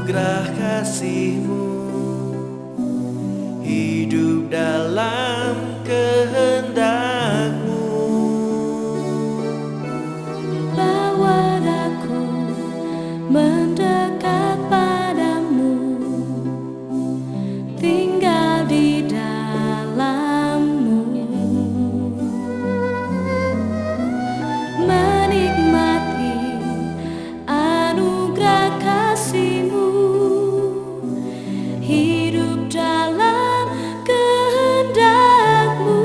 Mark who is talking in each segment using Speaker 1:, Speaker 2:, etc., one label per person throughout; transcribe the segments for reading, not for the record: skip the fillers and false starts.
Speaker 1: anugerah kasih-Mu, hidup dalam kehendak-Mu.
Speaker 2: Bawa aku mendekat padamu, tinggal di dalam-Mu, menikmati anugerah kasih-Mu, hidup dalam kehendak-Mu.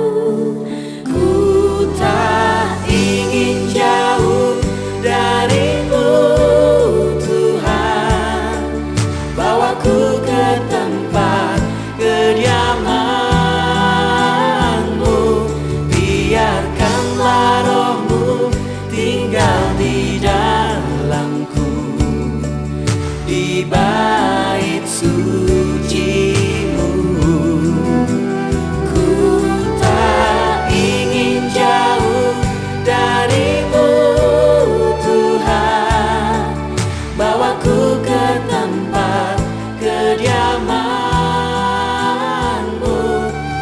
Speaker 1: Ku tak ingin jauh dari-Mu, Tuhan. Bawaku ke tempat kediaman-Mu, biarkanlah Roh-Mu tinggal di dalamku, di bait suci-Mu. Ku tak ingin jauh dari-Mu, Tuhan. Bawaku ke tempat kediaman-Mu,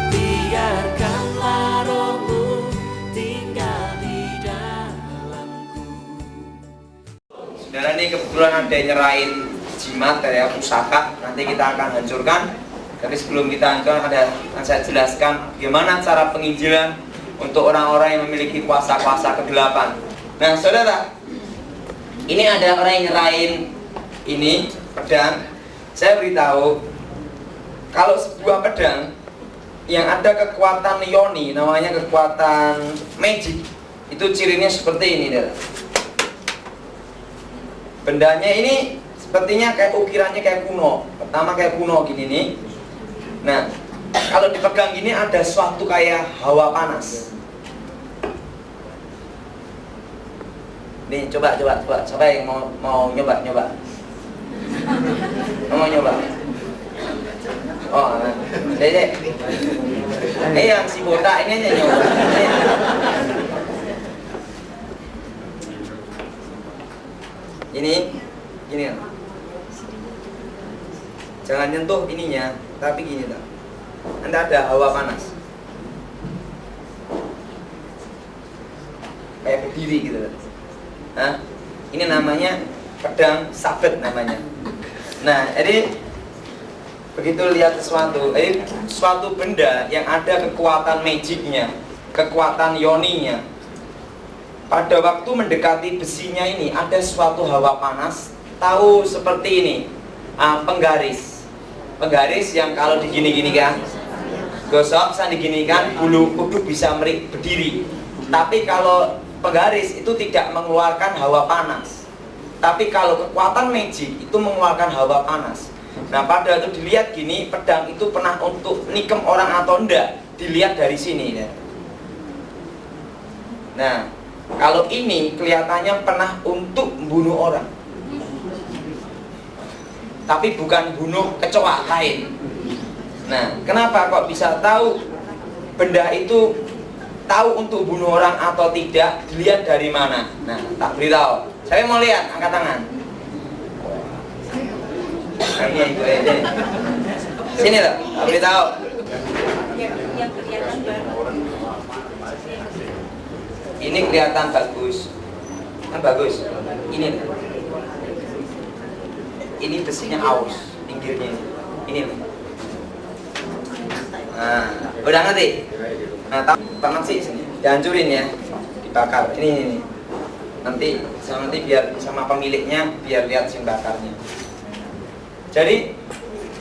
Speaker 1: biarkanlah Roh-Mu tinggal di dalamku.
Speaker 3: Saudara, ini kebetulan ada yang nyerahin jimat ya, pusaka. Nanti kita akan hancurkan. Tapi sebelum kita hancurkan, akan saya jelaskan bagaimana cara penginjilan untuk orang-orang yang memiliki kuasa-kuasa kegelapan. Nah, saudara, ini ada orang yang nyerahin ini pedang. Saya beritahu, kalau sebuah pedang yang ada kekuatan yoni, namanya kekuatan magic, itu cirinya seperti ini, saudara. Bendanya ini sepertinya kayak ukirannya kayak kuno. Pertama kayak kuno gini nih. Nah, kalau dipegang gini ada suatu kayak hawa panas. Nih, coba. Siapa yang mau nyoba? Mau nyoba? Oh, Dede. Ini yang si botak ini aja nyoba. Ini. Jangan nyentuh ininya, tapi gini tak. Anda ada hawa panas. Kayak berdiri gitu. Hah? Ini namanya pedang sabet namanya. Nah, jadi begitu lihat suatu benda yang ada kekuatan magicnya, kekuatan yoninya. Pada waktu mendekati besinya ini ada suatu hawa panas. Tahu seperti ini, penggaris yang kalau digini-ginikan, gosok, saya diginikan, bulu kuduk bisa berdiri. Tapi kalau penggaris itu tidak mengeluarkan hawa panas. Tapi kalau kekuatan magic itu mengeluarkan hawa panas. Nah, pada itu dilihat gini, pedang itu pernah untuk nikem orang atau enggak, dilihat dari sini ya. Nah, kalau ini kelihatannya pernah untuk membunuh orang, tapi bukan bunuh kecoa lain. Nah, kenapa kok bisa tahu benda itu tahu untuk bunuh orang atau tidak? Dilihat dari mana? Nah, tak beritahu. Saya mau lihat, angkat tangan. Nah, ini ibu aja. Sini loh, tak beritahu. Ini kelihatan bagus. Kan bagus. Ini loh. Ini besinya aus, pinggirnya ini loh. Nah, udah ngerti? Nah, tamat sih sini, dihancurin ya, dibakar. Ini. Nanti biar sama pemiliknya biar lihat si bakarnya. Jadi,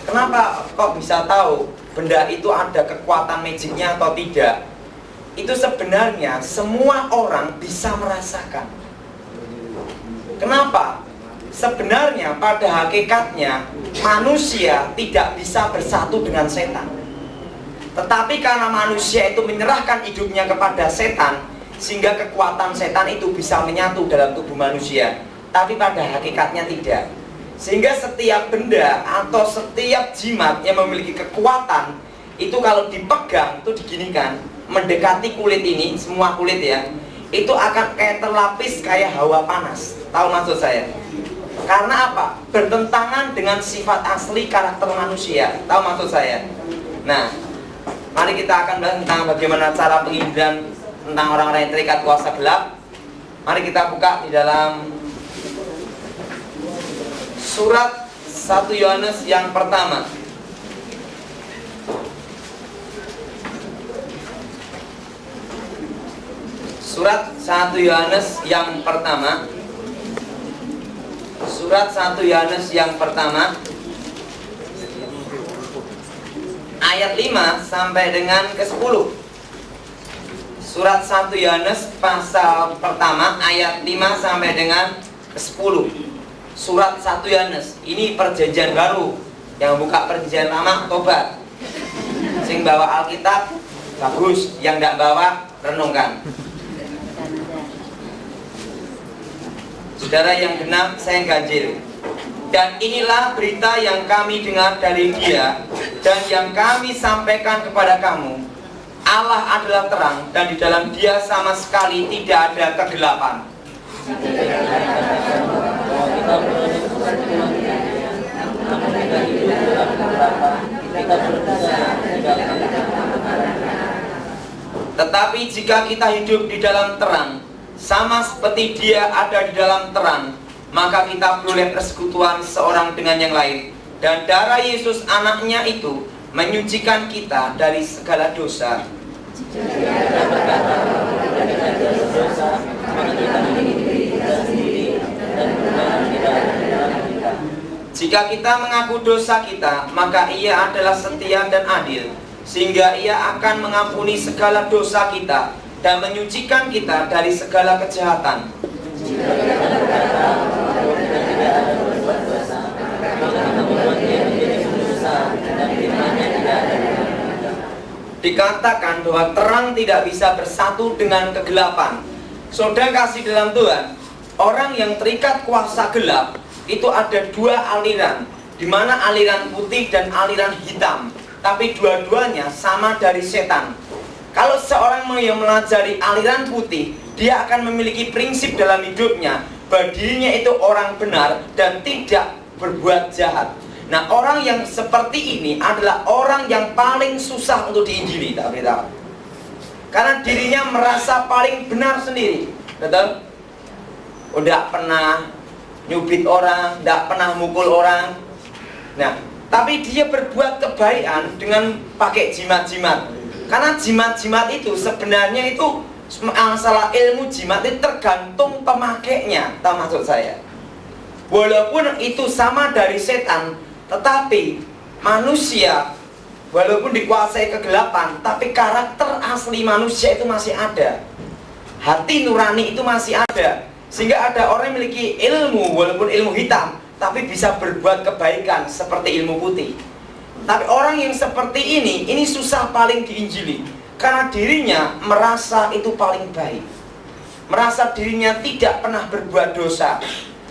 Speaker 3: kenapa kok bisa tahu benda itu ada kekuatan magicnya atau tidak? Itu sebenarnya semua orang bisa merasakan. Kenapa? Sebenarnya pada hakikatnya manusia tidak bisa bersatu dengan setan. Tetapi karena manusia itu menyerahkan hidupnya kepada setan, sehingga kekuatan setan itu bisa menyatu dalam tubuh manusia. Tapi pada hakikatnya tidak. Sehingga setiap benda atau setiap jimat yang memiliki kekuatan itu kalau dipegang, itu diginikan, mendekati kulit ini, semua kulit ya, itu akan kayak terlapis kayak hawa panas. Tahu maksud saya? Karena apa? Bertentangan dengan sifat asli karakter manusia. Tahu maksud saya? Nah, mari kita akan bahas tentang bagaimana cara penginjilan tentang orang-orang yang terikat kuasa gelap. Mari kita buka di dalam surat 1 Yohanes yang pertama. Surat 1 Yohanes yang pertama. Surat 1 Yohanes yang pertama ayat 5 sampai dengan ke-10. Surat 1 Yohanes pasal pertama ayat 5 sampai dengan ke-10. Surat 1 Yohanes, ini perjanjian baru. Yang buka perjanjian lama tobat. Sing bawa Alkitab bagus, yang tidak bawa renungkan. Saudara yang genap, saya ganjil. Dan inilah berita yang kami dengar dari Dia dan yang kami sampaikan kepada kamu. Allah adalah terang dan di dalam Dia sama sekali tidak ada kegelapan. Tetapi jika kita hidup di dalam terang, sama seperti Dia ada di dalam terang, maka kita beroleh persekutuan seorang dengan yang lain. Dan darah Yesus anaknya itu menyucikan kita dari segala dosa. Jika kita mengaku dosa kita, maka Ia adalah setia dan adil, sehingga Ia akan mengampuni segala dosa kita dan menyucikan kita dari segala kejahatan. Dikatakan bahwa terang tidak bisa bersatu dengan kegelapan. Saudara kasih dalam Tuhan, orang yang terikat kuasa gelap itu ada dua aliran, di mana aliran putih dan aliran hitam, tapi dua-duanya sama dari setan. Kalau seorang yang melajari aliran putih, dia akan memiliki prinsip dalam hidupnya bahwa dirinya itu orang benar dan tidak berbuat jahat. Nah, orang yang seperti ini adalah orang yang paling susah untuk diinjili, tak beritahu. Karena dirinya merasa paling benar sendiri, betul? Udah pernah nyubit orang, tidak pernah mukul orang. Nah, tapi dia berbuat kebaikan dengan pakai jimat-jimat. Karena jimat-jimat itu sebenarnya itu masalah ilmu jimat itu tergantung pemakainya, tahu maksud saya. Walaupun itu sama dari setan, tetapi manusia walaupun dikuasai kegelapan, tapi karakter asli manusia itu masih ada. Hati nurani itu masih ada. Sehingga ada orang yang memiliki ilmu walaupun ilmu hitam, tapi bisa berbuat kebaikan seperti ilmu putih. Tapi orang yang seperti ini susah paling diinjili. Karena dirinya merasa itu paling baik, merasa dirinya tidak pernah berbuat dosa.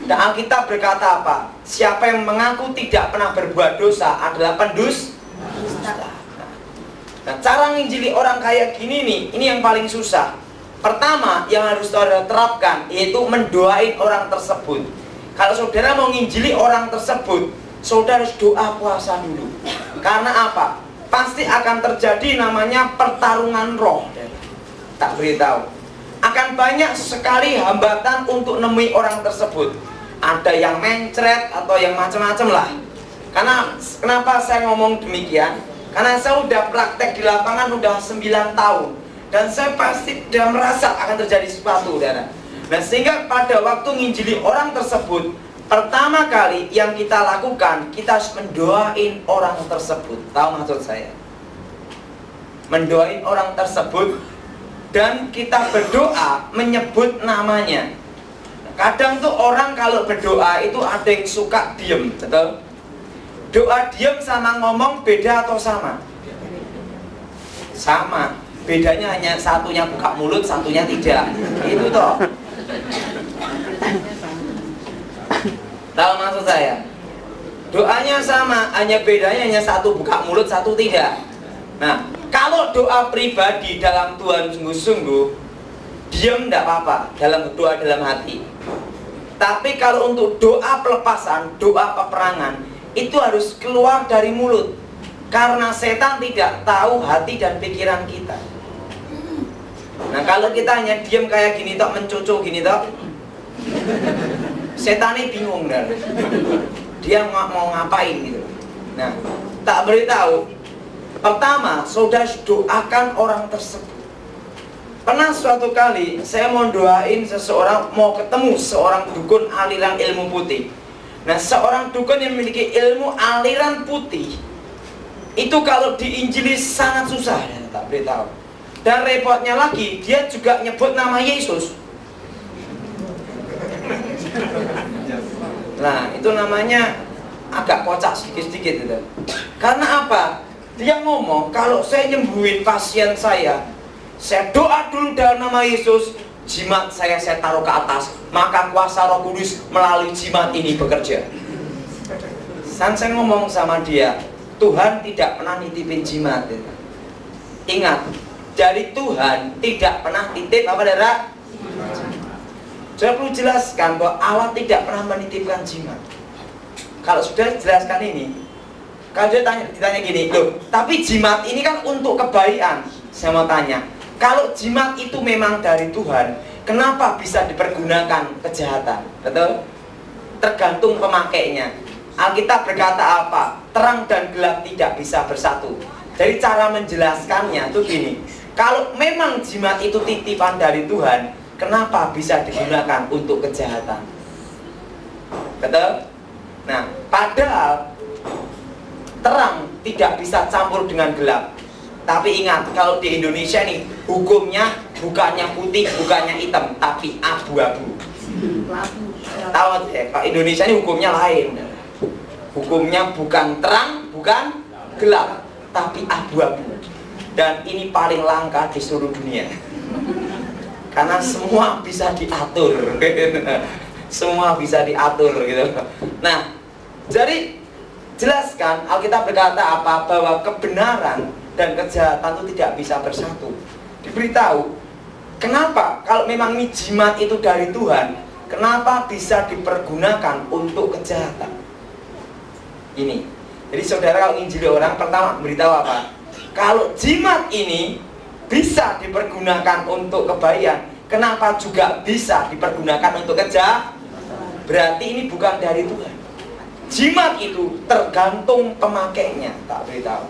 Speaker 3: Dan Alkitab berkata apa? Siapa yang mengaku tidak pernah berbuat dosa adalah pendusta. Nah, cara menginjili orang kayak gini nih, ini yang paling susah. Pertama yang harus saudara terapkan yaitu mendoain orang tersebut. Kalau saudara mau menginjili orang tersebut, saudara harus doa puasa dulu. Karena apa? Pasti akan terjadi namanya pertarungan roh. Tak beritahu. Akan banyak sekali hambatan untuk nemui orang tersebut. Ada yang mencret atau yang macam-macam lah. Karena kenapa saya ngomong demikian? Karena saya udah praktek di lapangan udah 9 tahun. Dan saya pasti sudah merasa akan terjadi sesuatu, saudara. Nah, sehingga pada waktu nginjili orang tersebut, pertama kali yang kita lakukan, kita harus mendoain orang tersebut. Tahu maksud saya? Mendoain orang tersebut dan kita berdoa menyebut namanya. Kadang tuh orang kalau berdoa itu ada yang suka diem, betul? Doa diem sama ngomong beda atau sama? Sama. Bedanya hanya satunya buka mulut, satunya tidak. Itu toh. Tahu maksud saya? Doanya sama, hanya bedanya hanya satu buka mulut, satu tidak. Nah, kalau doa pribadi dalam Tuhan sungguh-sungguh, diam tidak apa-apa dalam doa dalam hati. Tapi kalau untuk doa pelepasan, doa peperangan, itu harus keluar dari mulut. Karena setan tidak tahu hati dan pikiran kita. Nah kalau kita hanya diam kayak gini tok, mencucuk gini tok, setannya bingung kan. Dia mau ngapain gitu. Nah, tak beritahu. Pertama, saudara doakan orang tersebut. Pernah suatu kali saya mau doain seseorang, mau ketemu seorang dukun aliran ilmu putih. Nah, seorang dukun yang memiliki ilmu aliran putih itu kalau diinjili sangat susah, ya, tak beritahu. Dan repotnya lagi, dia juga nyebut nama Yesus. Nah, itu namanya agak kocak sedikit-sedikit gitu. Karena apa? Dia ngomong, kalau saya nyembuhin pasien saya doa dulu dalam nama Yesus, jimat saya taruh ke atas, maka kuasa Roh Kudus melalui jimat ini bekerja. Saya ngomong sama dia, Tuhan tidak pernah nitipin jimat. Ingat, dari Tuhan tidak pernah nitip apa darah? Saya perlu jelaskan bahwa Allah tidak pernah menitipkan jimat. Kalau sudah jelaskan ini, kalau dia ditanya gini, loh, tapi jimat ini kan untuk kebaikan. Saya mau tanya, kalau jimat itu memang dari Tuhan, kenapa bisa dipergunakan kejahatan? Betul? Tergantung pemakainya. Alkitab berkata apa? Terang dan gelap tidak bisa bersatu. Jadi cara menjelaskannya tuh gini, kalau memang jimat itu titipan dari Tuhan, kenapa bisa digunakan untuk kejahatan? Betul? Nah, padahal terang tidak bisa campur dengan gelap. Tapi ingat, kalau di Indonesia nih, hukumnya bukannya putih, bukannya hitam, tapi abu-abu. Tahu ya, kalau Indonesia ini hukumnya lain. Hukumnya bukan terang, bukan gelap, tapi abu-abu. Dan ini paling langka di seluruh dunia. Karena semua bisa diatur. Semua bisa diatur gitu. Nah, jadi jelaskan, Alkitab berkata apa? Bahwa kebenaran dan kejahatan itu tidak bisa bersatu. Diberitahu, kenapa kalau memang ini jimat itu dari Tuhan, kenapa bisa dipergunakan untuk kejahatan? Ini. Jadi saudara kalau nginjili orang, pertama beritahu apa? Kalau jimat ini bisa dipergunakan untuk kebaikan, kenapa juga bisa dipergunakan untuk kejahatan? Berarti ini bukan dari Tuhan. Jimat itu tergantung pemakainya, tak beritahu.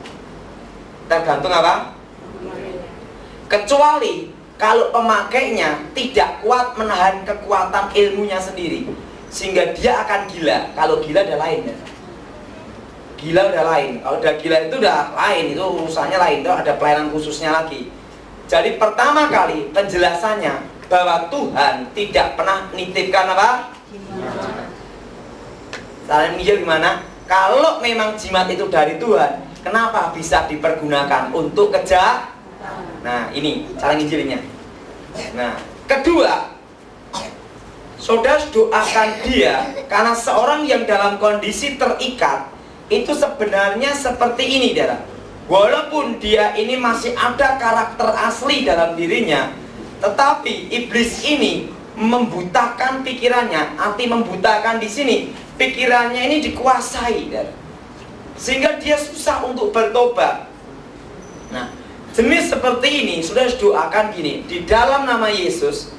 Speaker 3: Tergantung apa? Kecuali kalau pemakainya tidak kuat menahan kekuatan ilmunya sendiri, sehingga dia akan gila. Kalau gila udah lain ya. Gila udah lain. Kalau udah gila itu udah lain, itu urusannya lain, itu ada pelayanan khususnya lagi. Jadi pertama kali penjelasannya bahwa Tuhan tidak pernah nitipkan apa? Cara mikir gimana? Kalau memang jimat itu dari Tuhan, kenapa bisa dipergunakan untuk kejahatan? Nah, ini cara nginjilinya. Nah, kedua, saudara doakan dia, karena seorang yang dalam kondisi terikat itu sebenarnya seperti ini, saudara. Walaupun dia ini masih ada karakter asli dalam dirinya, tetapi iblis ini membutakan pikirannya. Arti membutakan di sini, pikirannya ini dikuasai, saudara. Sehingga dia susah untuk bertobat. Nah, jenis seperti ini sudah doakan gini, di dalam nama Yesus,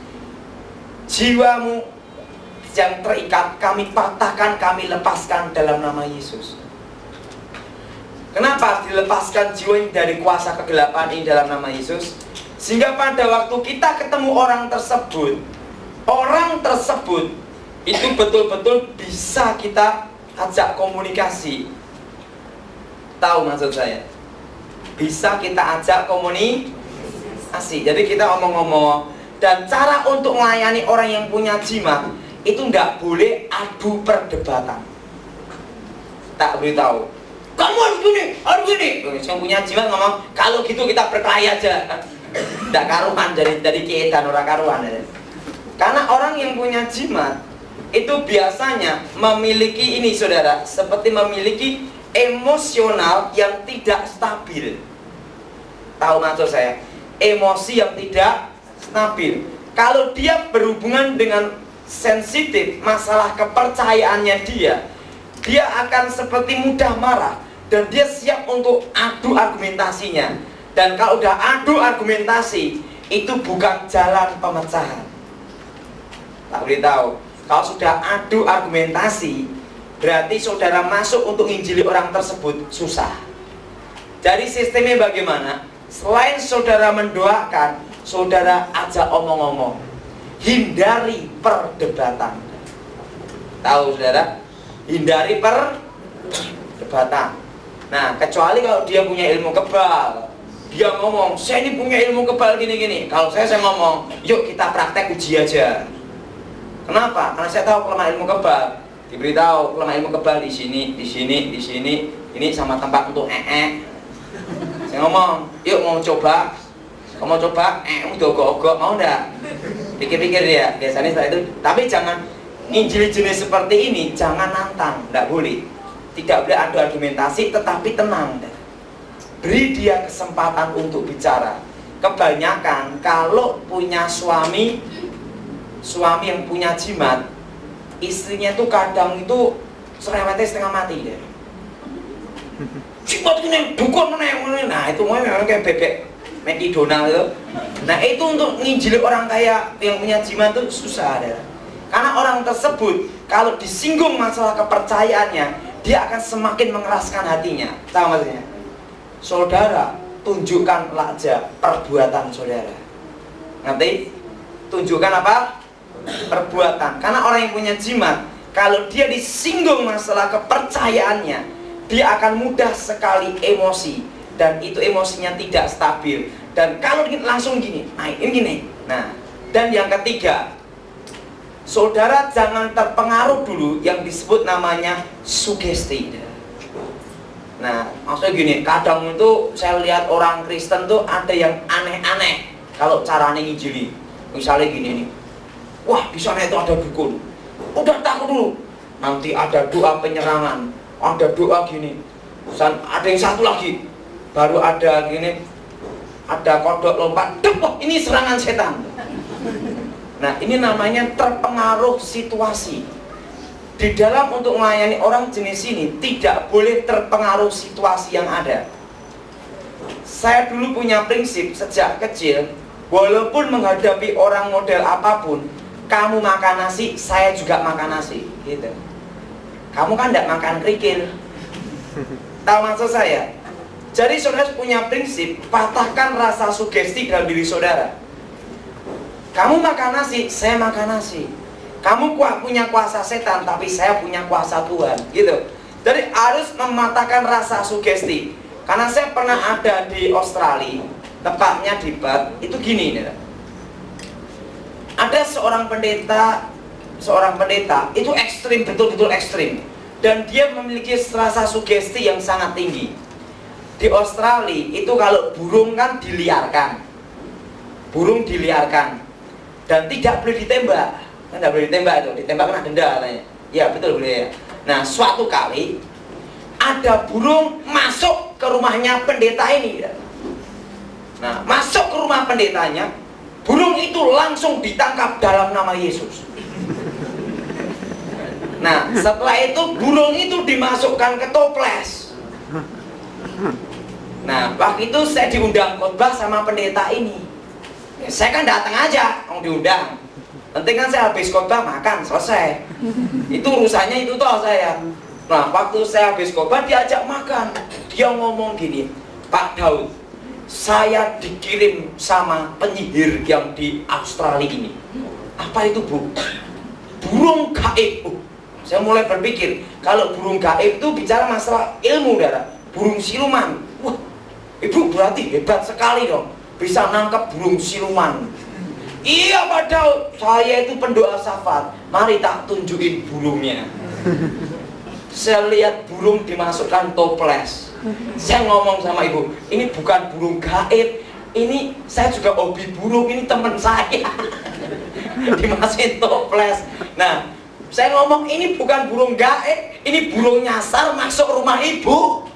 Speaker 3: jiwamu yang terikat kami patahkan, kami lepaskan dalam nama Yesus. Kenapa dilepaskan jiwa yang dari kuasa kegelapan ini dalam nama Yesus? Sehingga pada waktu kita ketemu orang tersebut itu betul-betul bisa kita ajak komunikasi. Tahu maksud saya? Bisa kita ajak komunikasi. Jadi kita omong-omong. Dan cara untuk melayani orang yang punya jimat itu nggak boleh adu perdebatan. Tak beritahu, kamu harus gini. Yang punya jimat ngomong, kalau gitu kita berkelahi aja. Nggak karuan dari keedan orang karuan. Karena orang yang punya jimat itu biasanya memiliki ini, saudara, seperti memiliki emosional yang tidak stabil. Tahu maksud saya? Emosi yang tidak stabil. Kalau dia berhubungan dengan sensitif masalah kepercayaannya dia akan seperti mudah marah dan dia siap untuk adu argumentasinya. Dan kalau udah adu argumentasi, itu bukan jalan pemecahan. Tak beritahu, kalau sudah adu argumentasi, berarti saudara masuk untuk nginjili orang tersebut susah. Jadi sistemnya bagaimana? Selain saudara mendoakan, saudara ajak omong-omong. Hindari perdebatan. Tahu saudara? Hindari perdebatan. Nah, kecuali kalau dia punya ilmu kebal. Dia ngomong, saya ini punya ilmu kebal gini-gini. Kalau saya ngomong, yuk kita praktek uji aja. Kenapa? Karena saya tahu kelemahan ilmu kebal. Diberitahu kelemahan ilmu kebal di sini, di sini, di sini. Ini sama tempat untuk Saya ngomong, yuk mau coba. Kamu mau coba, udah ogok-ogok, mau enggak? Pikir-pikir dia, biasanya setelah itu. Tapi jangan nginjili jenis seperti ini, jangan nantang, enggak boleh. Tidak boleh adu argumentasi, tetapi tenang. Beri dia kesempatan untuk bicara. Kebanyakan kalau punya suami yang punya jimat, istrinya tuh kadang itu serempetnya setengah mati deh. Jimat ini dukun nih, nah itu memang kayak bebek McDonald itu. Nah itu untuk nginjili orang kaya yang punya jimat itu susah ada. Karena orang tersebut kalau disinggung masalah kepercayaannya, dia akan semakin mengeraskan hatinya. Tahu maksudnya? Saudara, tunjukkanlah aja perbuatan saudara. Ngerti? Tunjukkan apa? Perbuatan. Karena orang yang punya jimat, kalau dia disinggung masalah kepercayaannya, dia akan mudah sekali emosi. Dan itu emosinya tidak stabil. Dan kalau langsung gini, nah ini gini. Nah, dan yang ketiga, saudara jangan terpengaruh dulu yang disebut namanya sugesti. Nah, maksudnya gini, kadang itu saya lihat orang Kristen tuh ada yang aneh-aneh kalau caranya nginjili. Misalnya gini nih, wah di sana itu ada dukun. Udah takut dulu, nanti ada doa penyerangan, ada doa gini. Ada yang satu lagi, baru ada gini, ada kodok lompat, wah ini serangan setan. Nah ini namanya terpengaruh situasi. Di dalam untuk melayani orang jenis ini tidak boleh terpengaruh situasi yang ada. Saya dulu punya prinsip sejak kecil, walaupun menghadapi orang model apapun, kamu makan nasi, saya juga makan nasi, gitu. Kamu kan tidak makan kerikil. Tahu maksud saya? Jadi saudara punya prinsip, patahkan rasa sugesti dalam diri saudara. Kamu makan nasi, saya makan nasi. Kamu punya kuasa setan, tapi saya punya kuasa Tuhan, gitu. Jadi harus mematahkan rasa sugesti. Karena saya pernah ada di Australia, tepatnya di Perth, itu gini, ya. Ada seorang pendeta itu ekstrim, betul-betul ekstrim, dan dia memiliki rasa sugesti yang sangat tinggi. Di Australia itu kalau burung kan diliarkan, dan tidak boleh ditembak. Kan tidak boleh ditembak itu, ditembak kena denda katanya. Ya betul boleh ya. Nah suatu kali ada burung masuk ke rumahnya pendeta ini. Nah masuk ke rumah pendetanya, burung itu langsung ditangkap dalam nama Yesus. Nah setelah itu burung itu dimasukkan ke toples. Nah waktu itu saya diundang khotbah sama pendeta ini. Ya, saya kan datang aja, mau diundang. Penting kan saya habis khotbah makan, selesai. Itu urusannya itu toh saya. Nah waktu saya habis khotbah diajak makan, dia ngomong gini, Pak Daud, saya dikirim sama penyihir yang di Australia ini. Apa itu bu? Burung gaib. Saya mulai berpikir, kalau burung gaib itu bicara masalah ilmu darah, burung siluman. Wah, ibu berarti hebat sekali dong, bisa nangkep burung siluman. Iya Pak Daud, saya itu pendoa syafaat. Mari tak tunjukin burungnya. Saya lihat burung dimasukkan toples. Saya ngomong sama ibu, ini bukan burung gaib, ini saya juga hobi burung, ini teman saya. Dimasukin toples. Nah, saya ngomong ini bukan burung gaib, ini burung nyasar masuk rumah ibu.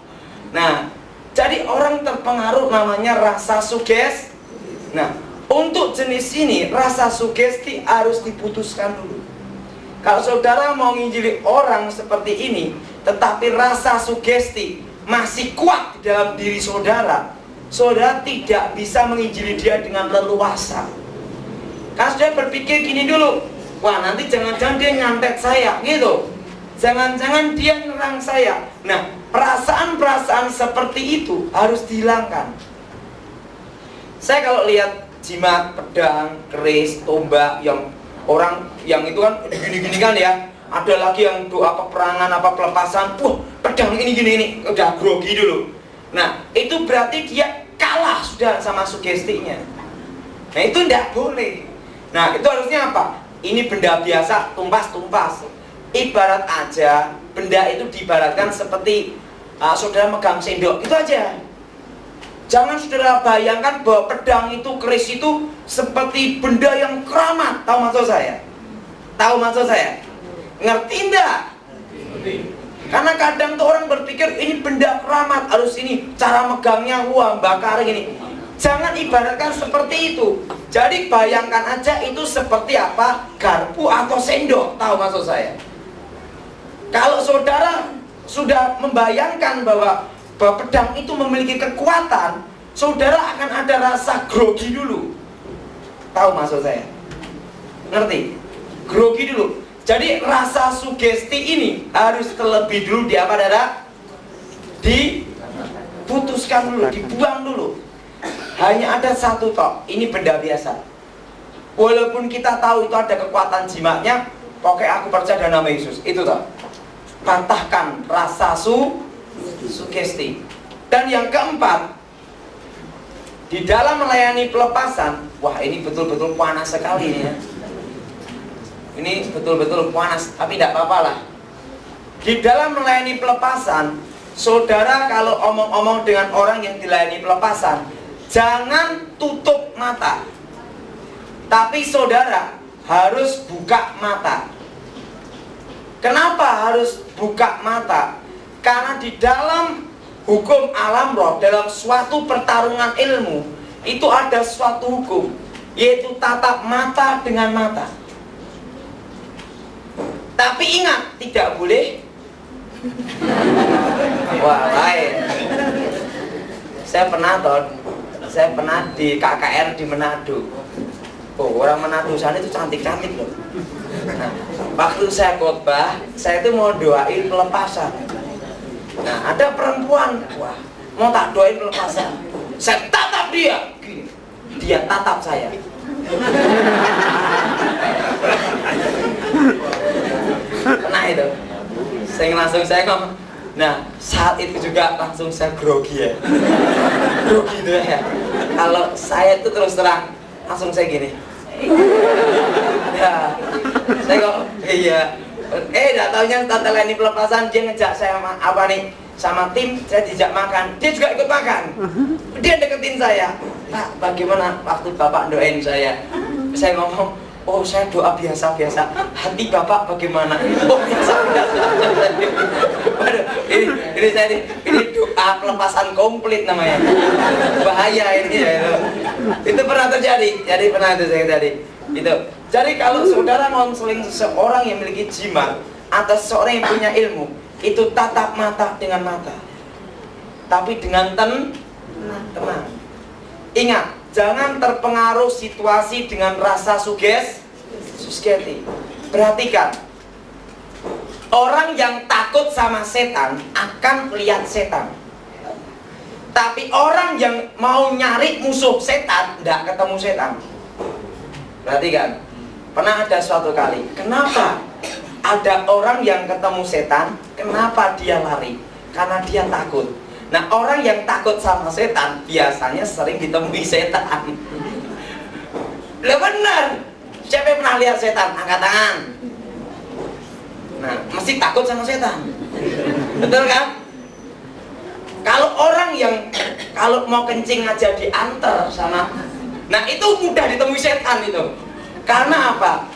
Speaker 3: Nah, jadi orang terpengaruh namanya rasa sugesti. Nah, untuk jenis ini rasa sugesti harus diputuskan dulu. Kalau saudara mau nginjili orang seperti ini, tetapi rasa sugesti masih kuat di dalam diri saudara, saudara tidak bisa menginjili dia dengan leluasa. Karena saudara berpikir gini dulu, wah nanti jangan-jangan dia nyantet saya, gitu. Jangan-jangan dia nyerang saya. Nah, perasaan-perasaan seperti itu harus dihilangkan. Saya kalau lihat jimat, pedang, keris, tombak yang orang yang itu kan gini-gini kan ya. Ada lagi yang doa peperangan, apa pelepasan. Wah, pedang ini udah grogi dulu. Nah, itu berarti dia kalah sudah sama sugestinya. Nah, itu tidak boleh. Nah, itu harusnya apa? Ini benda biasa, tumpas-tumpas. Ibarat aja, benda itu diibaratkan seperti saudara megang sendok, itu aja. Jangan saudara bayangkan bahwa pedang itu, keris itu seperti benda yang keramat. Tahu maksud saya? Tahu maksud saya? Ngerti enggak? Karena kadang tuh orang berpikir ini benda keramat, harus ini cara megangnya, wah bakar gini. Jangan ibaratkan seperti itu. Jadi bayangkan aja itu seperti apa? Garpu atau sendok. Tahu maksud saya? Kalau saudara sudah membayangkan bahwa pedang itu memiliki kekuatan, saudara akan ada rasa grogi dulu. Tahu maksud saya? Ngerti? Grogi dulu. Jadi rasa sugesti ini harus terlebih dulu di apa, Dara? Diputuskan dulu, dibuang dulu. Hanya ada satu tok, ini benda biasa. Walaupun kita tahu itu ada kekuatan jimatnya, pokoknya aku percaya dalam nama Yesus. Itu toh. Patahkan rasa sugesti. Dan yang keempat, di dalam melayani pelepasan, wah ini betul-betul panas sekali ya. Ini betul-betul panas, tapi tidak apa-apa lah. Di dalam melayani pelepasan, saudara kalau omong-omong dengan orang yang dilayani pelepasan, jangan tutup mata. Tapi saudara harus buka mata. Kenapa harus buka mata? Karena di dalam hukum alam roh, dalam suatu pertarungan ilmu, itu ada suatu hukum, yaitu tatap mata dengan mata. Tapi ingat, tidak boleh. Wah, lain. Saya pernah di KKR di Manado. Oh, orang Manado sana itu cantik-cantik loh. Nah, waktu saya khotbah, saya itu mau doain pelepasan. Nah, ada perempuan, wah, mau tak doain pelepasan. Saya tatap dia, dia tatap saya. Pernah itu. Saya ngomong. Nah, saat itu juga langsung saya grogi ya. Grogi itu ya. Kalau saya itu terus terang, langsung saya gini. Ya, saya kok iya. Enggak taunya tante Leni pelepasan, dia ngejak saya sama tim, saya dijak makan, dia juga ikut makan. Dia deketin saya. Pak, bagaimana waktu Bapak doain saya? Saya ngomong, oh saya doa biasa-biasa. Hati Bapak bagaimana? Oh biasa-biasa. Waduh, ini doa pelepasan komplit namanya. Bahaya ini ya itu pernah terjadi. Jadi pernah itu saya tadi. Itu. Jadi kalau saudara konseling seseorang yang memiliki jimat atau seseorang yang punya ilmu, itu tatap mata dengan mata. Tapi dengan tenang. Ingat, jangan terpengaruh situasi dengan rasa sugesti. Perhatikan, orang yang takut sama setan akan lihat setan. Tapi orang yang mau nyari musuh setan, tidak ketemu setan. Perhatikan, pernah ada suatu kali, kenapa ada orang yang ketemu setan, kenapa dia lari? Karena dia takut. Nah, orang yang takut sama setan biasanya sering ditemui setan. Lah benar. Siapa yang pernah lihat setan? Angkat tangan. Nah, mesti takut sama setan. Betul kan? Kalau orang yang kalau mau kencing aja diantar sama, nah itu mudah ditemui setan itu. Karena apa?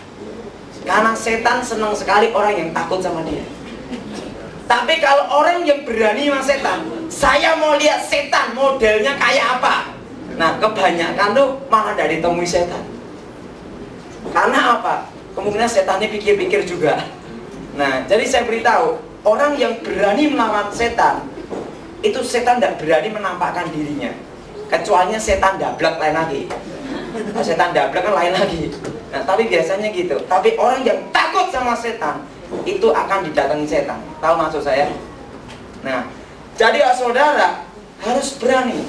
Speaker 3: Karena setan senang sekali orang yang takut sama dia. Tapi kalau orang yang berani sama setan, saya mau lihat setan modelnya kayak apa. Nah, kebanyakan tuh malah dari temui setan. Karena apa? kemungkinan setannya pikir-pikir juga. Nah, jadi saya beritahu, orang yang berani melawan setan, itu setan tidak berani menampakkan dirinya. Kecuali setan dablek lain lagi. Setan dablek kan lain lagi. Nah, tapi biasanya gitu. Tapi orang yang takut sama setan, itu akan didatangi setan. Tahu maksud saya? Nah, jadi saudara harus berani,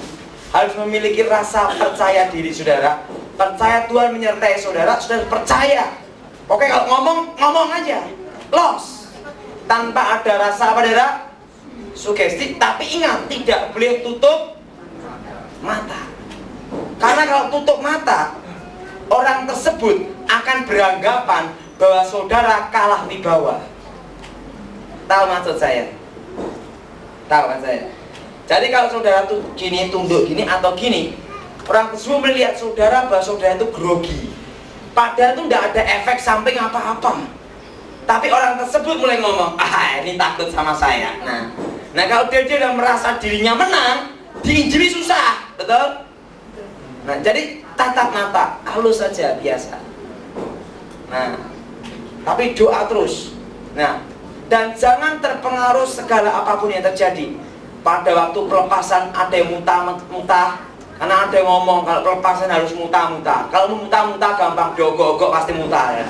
Speaker 3: harus memiliki rasa percaya diri saudara. Percaya Tuhan menyertai saudara, saudara percaya. Oke, kalau ngomong aja, los, tanpa ada rasa apa saudara? Sugesti. Tapi ingat, tidak boleh tutup mata. Karena kalau tutup mata, orang tersebut akan beranggapan bahwa saudara kalah wibawa. Tahu maksud saya? Tahu kan saya? Jadi kalau saudara tuh gini, tunduk gini atau gini, orang tersebut melihat saudara bahwa saudara itu grogi. Padahal itu tidak ada efek samping apa-apa. Tapi orang tersebut mulai ngomong, ini takut sama saya. Nah kalau dia sudah merasa dirinya menang, diinjili susah, betul? Nah, jadi tatap mata, halus saja, biasa. Nah, tapi doa terus. Nah, dan jangan terpengaruh segala apapun yang terjadi. Pada waktu pelepasan ada yang muntah-muntah, karena ada yang ngomong kalau pelepasan harus muntah-muntah. Kalau muntah-muntah gampang, diogok-ogok pasti muntah ya.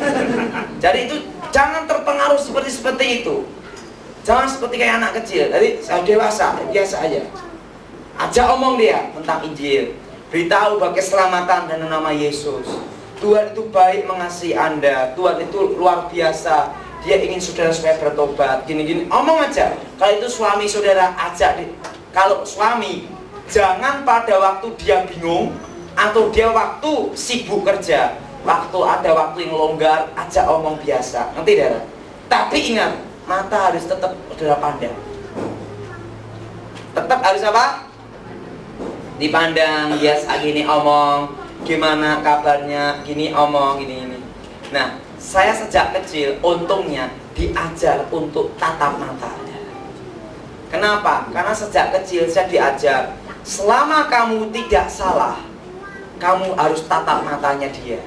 Speaker 3: Jadi itu jangan terpengaruh seperti itu. Jangan seperti kayak anak kecil. Jadi saya dewasa, biasa aja. Ajak omong dia tentang Injil. Beritahu bahwa keselamatan dan nama Yesus. Tuhan itu baik mengasihi Anda. Tuhan itu luar biasa. Dia ingin saudara supaya bertobat. Gini-gini, omong aja. Kalau itu suami saudara, ajak. Kalau suami, jangan pada waktu dia bingung atau dia waktu sibuk kerja, waktu ada waktu yang longgar, ajak omong biasa. Ngerti saudara? Tapi ingat, mata harus tetap saudara pandang. Tetap harus apa? Dipandang, biasa gini omong, gimana kabarnya, gini omong, gini. Nah, saya sejak kecil untungnya diajar untuk tatap mata. Kenapa? Karena sejak kecil saya diajar, selama kamu tidak salah, kamu harus tatap matanya dia.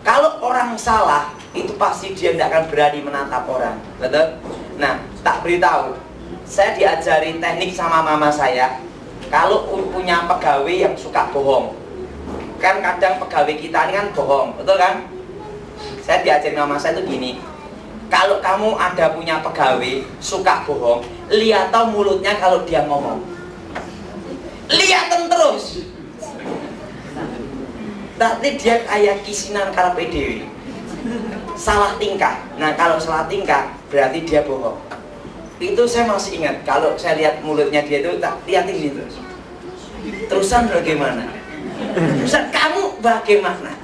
Speaker 3: Kalau orang salah, itu pasti dia tidak akan berani menatap orang, betul? Nah, tak beritahu, saya diajari teknik sama mama saya. Kalau punya pegawai yang suka bohong, kan kadang pegawai kita ini kan bohong, betul kan? Saya diajarin mama saya itu gini, kalau kamu ada punya pegawai suka bohong, lihat tau mulutnya kalau dia ngomong, lihatin terus. Nanti dia kayak kisinan karpe dewi, salah tingkah. Nah kalau salah tingkah berarti dia bohong. Itu saya masih ingat, kalau saya lihat mulutnya dia itu, tak lihatin ini terus. Terusan bagaimana? Terusan kamu bagaimana?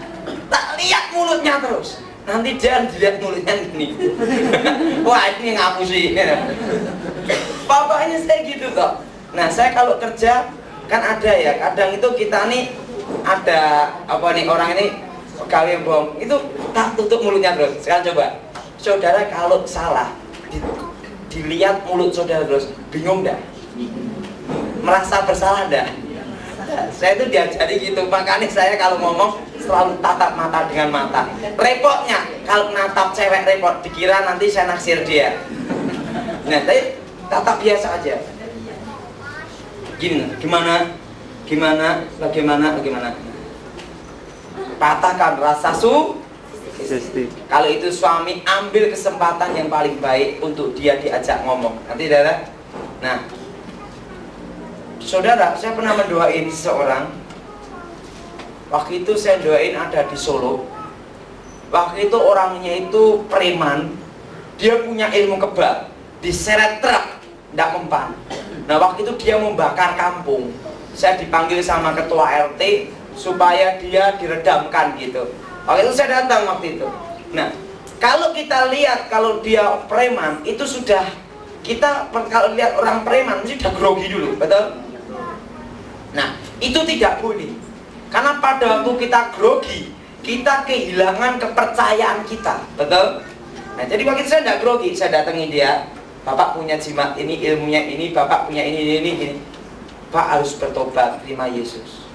Speaker 3: Tak lihat mulutnya terus. Nanti dia dilihat mulutnya gini. Wah ini ngaku sih. Bapaknya saya gitu kok. Nah saya kalau kerja kan ada ya, kadang itu kita nih ada apa nih, orang ini pegawai yang bohong, itu tak tutup mulutnya terus. Sekarang coba, saudara kalau salah dilihat mulut saudara terus, bingung enggak? Merasa bersalah enggak? Saya itu diajari gitu, makanya saya kalau ngomong selalu tatap mata dengan mata. Repotnya kalau natap cewek repot, dikira nanti saya naksir dia. Nah, tapi tatap biasa aja. Gini, bagaimana? Patahkan rasa kalau itu suami, ambil kesempatan yang paling baik untuk dia diajak ngomong. Nanti saudara. Nah, saudara, saya pernah mendoain seseorang. Waktu itu saya doain ada di Solo. Waktu itu orangnya itu preman. Dia punya ilmu kebal. Diseret truk, tidak mempan. Nah waktu itu dia membakar kampung. Saya dipanggil sama ketua RT supaya dia diredamkan gitu. Waktu itu saya datang waktu itu. Nah, kalau kita lihat kalau dia preman, itu sudah kita kalau lihat orang preman mesti sudah grogi dulu, betul? Nah, itu tidak boleh. Karena pada waktu kita grogi, kita kehilangan kepercayaan kita, betul? Nah, jadi waktu itu saya tidak grogi, saya datangi dia. Bapak punya jimat ini, ilmunya ini, Bapak punya ini. Pak harus bertobat, terima Yesus.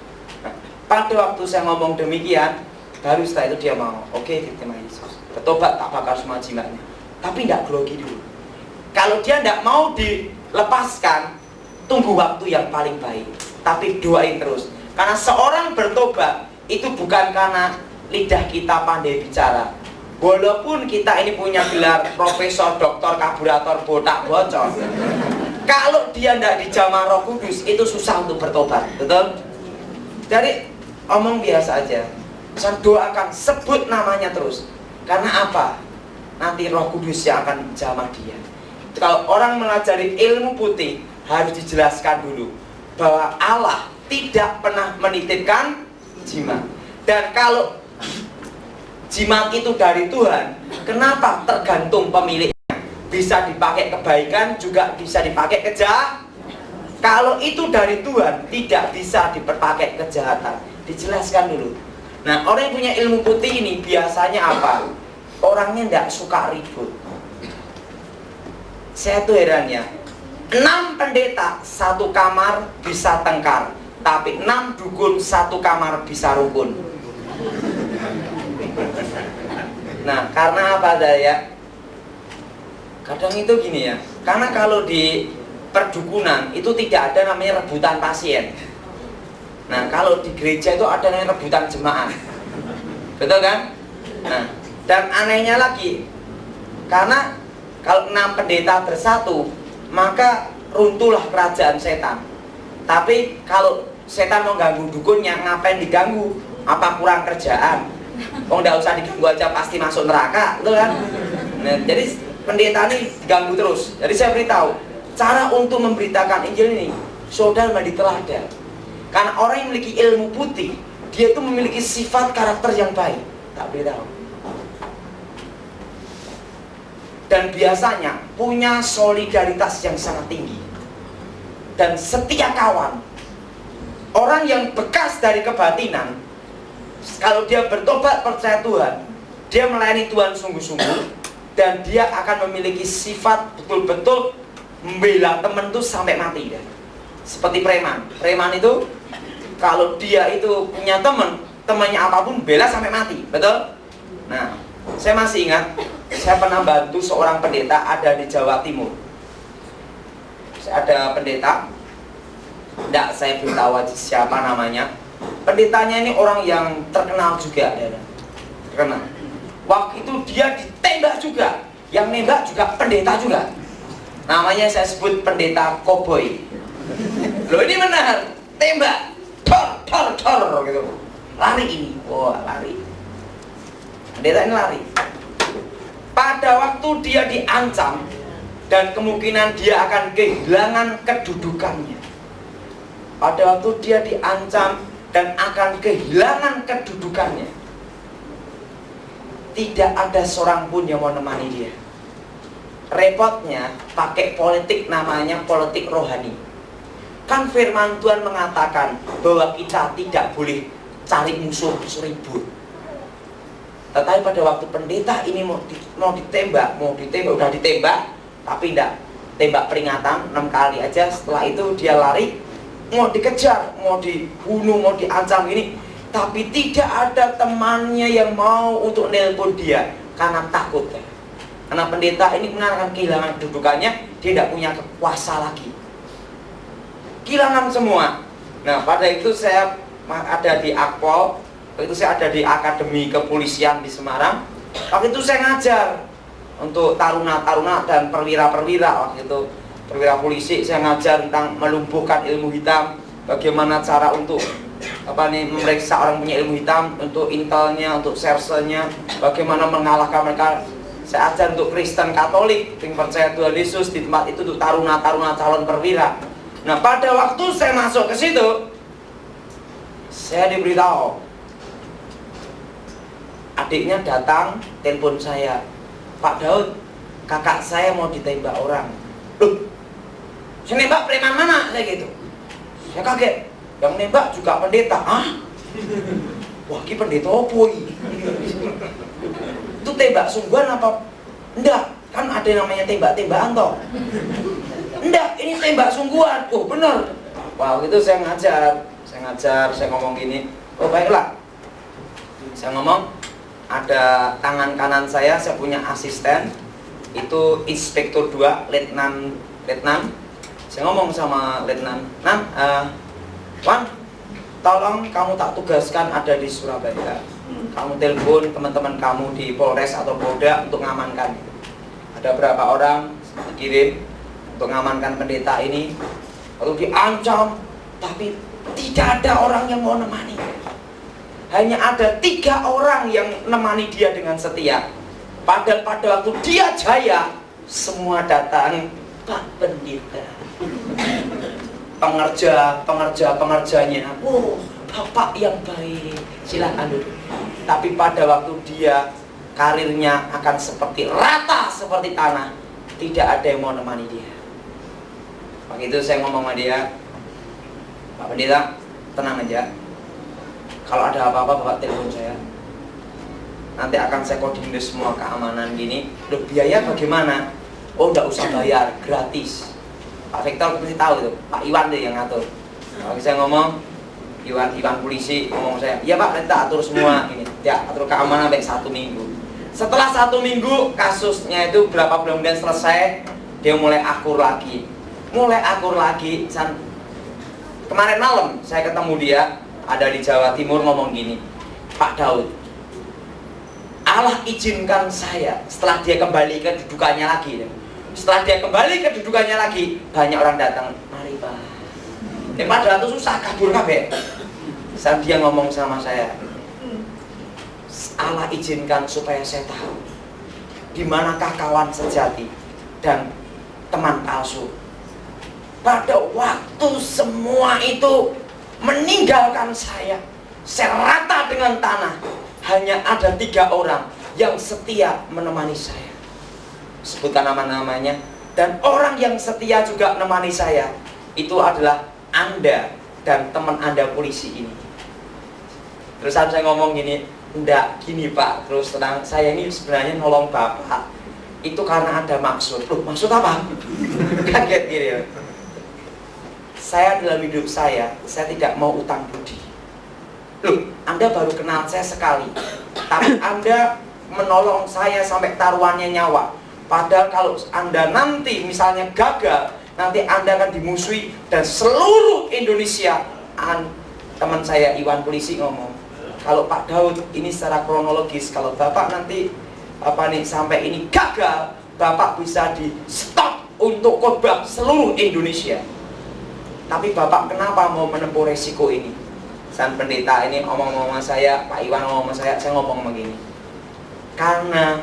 Speaker 3: Nah, pada waktu saya ngomong demikian, Baru setelah itu dia mau, oke, diterima Yesus, bertobat, tak bakar semua jimatnya. Tapi tidak grogi dulu. Kalau dia tidak mau dilepaskan, tunggu waktu yang paling baik, tapi doain terus. Karena seorang bertobat itu bukan karena lidah kita pandai bicara. Walaupun kita ini punya gelar profesor, doktor, kaburator, botak, bocor, kalau dia tidak dijamah Roh Kudus, itu susah untuk bertobat, betul? Jadi omong biasa aja, saya doakan, sebut namanya terus. Karena apa? Nanti Roh Kudus yang akan jamah dia. Kalau orang melajari ilmu putih, harus dijelaskan dulu bahwa Allah tidak pernah menitipkan jimat. Dan kalau jimat itu dari Tuhan, kenapa tergantung pemiliknya? Bisa dipakai kebaikan, juga bisa dipakai kejahatan. Kalau itu dari Tuhan, tidak bisa dipakai kejahatan. Dijelaskan dulu. Nah, orang yang punya ilmu putih ini biasanya apa? Orangnya tidak suka ribut. Saya tuh heran ya, 6 pendeta satu kamar bisa tengkar, tapi 6 dukun satu kamar bisa rukun. Nah, karena apa daya? Kadang itu gini ya, karena kalau di perdukunan itu tidak ada namanya rebutan pasien. Nah, kalau di gereja itu ada namanya rebutan jemaah. Betul kan? Nah, dan anehnya lagi, karena kalau 6 pendeta bersatu, maka runtuhlah kerajaan setan. Tapi kalau setan mau ganggu dukunnya, ngapain diganggu? Apa kurang kerjaan? Oh, nggak usah diganggu aja pasti masuk neraka, betul kan? Nah, jadi pendeta ini diganggu terus. Jadi saya beritahu, cara untuk memberitakan Injil ini, saudara menjadi teladan. Karena orang yang memiliki ilmu putih, dia itu memiliki sifat karakter yang baik. Tak beritahu. Dan biasanya punya solidaritas yang sangat tinggi. Dan setia kawan. Orang yang bekas dari kebatinan, kalau dia bertobat percaya Tuhan, dia melayani Tuhan sungguh-sungguh, dan dia akan memiliki sifat betul-betul membela teman itu sampai mati ya. Seperti preman. Preman itu kalau dia itu punya teman, temannya apapun bela sampai mati, betul? Nah, saya masih ingat, saya pernah bantu seorang pendeta ada di Jawa Timur. Ada pendeta, tidak saya beritahu siapa namanya. Pendetanya ini orang yang terkenal juga, ya. Terkenal. Waktu itu dia ditembak juga, yang nembak juga pendeta juga. Namanya saya sebut pendeta koboi. Loh, ini benar, tembak, tor gitu. Lari ini, wah lari. Pendeta ini lari. Pada waktu dia diancam dan kemungkinan dia akan kehilangan kedudukannya. Pada waktu dia diancam dan akan kehilangan kedudukannya, tidak ada seorang pun yang mau menemani dia. Repotnya pakai politik, namanya politik rohani. Kan firman Tuhan mengatakan bahwa kita tidak boleh cari musuh ribut. Tetapi pada waktu pendeta ini mau ditembak, udah ditembak, tapi tidak tembak peringatan 6 kali aja. Setelah itu dia lari, mau dikejar, mau dibunuh, mau diancam ini. Tapi tidak ada temannya yang mau untuk nelpon dia karena takut. Karena pendeta ini akan kehilangan kedudukannya, dia tidak punya kuasa lagi. Kehilangan semua. Nah, pada itu saya ada di Akpol, waktu itu saya ada di Akademi Kepolisian di Semarang. Waktu itu saya ngajar untuk taruna-taruna dan perwira-perwira. Waktu itu perwira polisi, saya ngajar tentang melumpuhkan ilmu hitam, bagaimana cara untuk memeriksa orang punya ilmu hitam, untuk intelnya, untuk sersenya, bagaimana mengalahkan mereka. Saya ajar untuk Kristen Katolik yang percaya Tuhan Yesus di tempat itu, untuk taruna-taruna calon perwira. Nah, pada waktu saya masuk ke situ, saya diberitahu adiknya datang telepon saya, Pak Daud, kakak saya mau ditembak orang. Loh, saya nembak preman mana? Saya gitu. Saya kaget. Yang nembak juga pendeta. Hah? Wah, ini pendeta apa ini? Itu tembak sungguhan apa? Enggak, kan ada yang namanya tembak-tembakan toh. Enggak, ini tembak sungguhan. Oh, bener. Wah, itu saya ngajar, saya ngomong gini. Oh, baiklah. Saya ngomong, ada tangan kanan saya punya asisten, itu Inspektur 2, Letnan. Saya ngomong sama Letnan, Wan, tolong kamu tak tugaskan ada di Surabaya. Kamu telepon teman-teman kamu di Polres atau Polda untuk ngamankan. Ada berapa orang dikirim untuk ngamankan pendeta ini. Lalu diancam, tapi tidak ada orang yang mau nemani. Hanya ada 3 orang yang nemani dia dengan setia. Padahal pada waktu dia jaya, semua datang, Pak Pendeta. Pengerjanya, Bapak yang baik, silakan duduk. Tapi pada waktu dia karirnya akan seperti rata seperti tanah, tidak ada yang mau nemani dia. Waktu itu saya ngomong sama dia, Pak Pendeta, tenang aja. Kalau ada apa-apa Bapak telepon saya. Nanti akan saya koordinir semua keamanan gini. Loh, biaya bagaimana? Oh, enggak usah bayar, gratis. Pak Victor mesti tahu itu, Pak Iwan deh yang ngatur. Kalau saya ngomong, Iwan polisi ngomong saya, iya Pak, kita atur semua ini. Ya, atur keamanan sampai 1 minggu. Setelah 1 minggu, kasusnya itu berapa bulan kemudian selesai, dia mulai akur lagi. Kemarin malam saya ketemu dia, ada di Jawa Timur, ngomong gini, Pak Daud, Allah izinkan saya setelah dia kembali ke kedudukannya lagi. Setelah dia kembali ke kedudukannya lagi, banyak orang datang, mari Pak. Padahal itu susah, kabur kabeh. Saat dia ngomong sama saya, Allah izinkan supaya saya tahu di manakah kawan sejati dan teman palsu. Pada waktu semua itu meninggalkan saya rata dengan tanah, hanya ada 3 orang yang setia menemani saya. Sebutkan nama-namanya. Dan orang yang setia juga menemani saya itu adalah Anda dan teman Anda polisi ini. Terus saya ngomong gini, enggak, gini Pak, terus tenang, saya ini sebenarnya nolong Bapak itu karena ada maksud. Loh, maksud apa? Kaget gini ya. Saya dalam hidup saya tidak mau utang budi. Loh, Anda baru kenal saya sekali, tapi Anda menolong saya sampai taruhannya nyawa. Padahal kalau Anda nanti misalnya gagal, nanti Anda akan dimusuhi dan seluruh Indonesia. Teman saya Iwan polisi ngomong, kalau Pak Daud ini secara kronologis, kalau Bapak nanti sampai ini gagal, Bapak bisa di stop untuk khotbah seluruh Indonesia. Tapi Bapak kenapa mau menempuh resiko ini? Sang pendeta ini ngomong sama saya, Pak Iwan ngomong sama saya ngomong begini, karena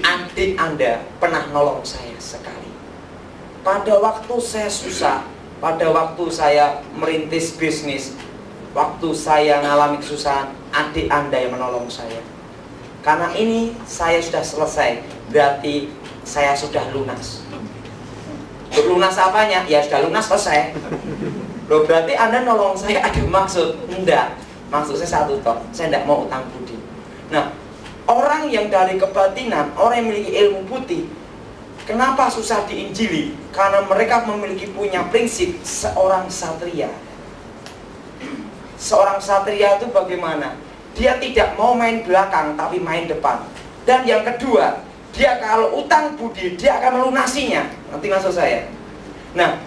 Speaker 3: adik Anda pernah nolong saya sekali. Pada waktu saya susah, pada waktu saya merintis bisnis, waktu saya mengalami kesusahan, adik Anda yang menolong saya. Karena ini saya sudah selesai, berarti saya sudah lunas. Lunas apanya? Ya sudah lunas, selesai. Loh, berarti Anda nolong saya ada maksud? Enggak, maksud saya satu toh, saya tidak mau utang budi. Nah, orang yang dari kebatinan, orang yang memiliki ilmu putih, kenapa susah diinjili? Karena mereka memiliki punya prinsip seorang satria. Seorang satria itu bagaimana? Dia tidak mau main belakang, tapi main depan. Dan yang kedua, dia kalau utang budi, dia akan melunasinya. Nanti maksud saya. Nah,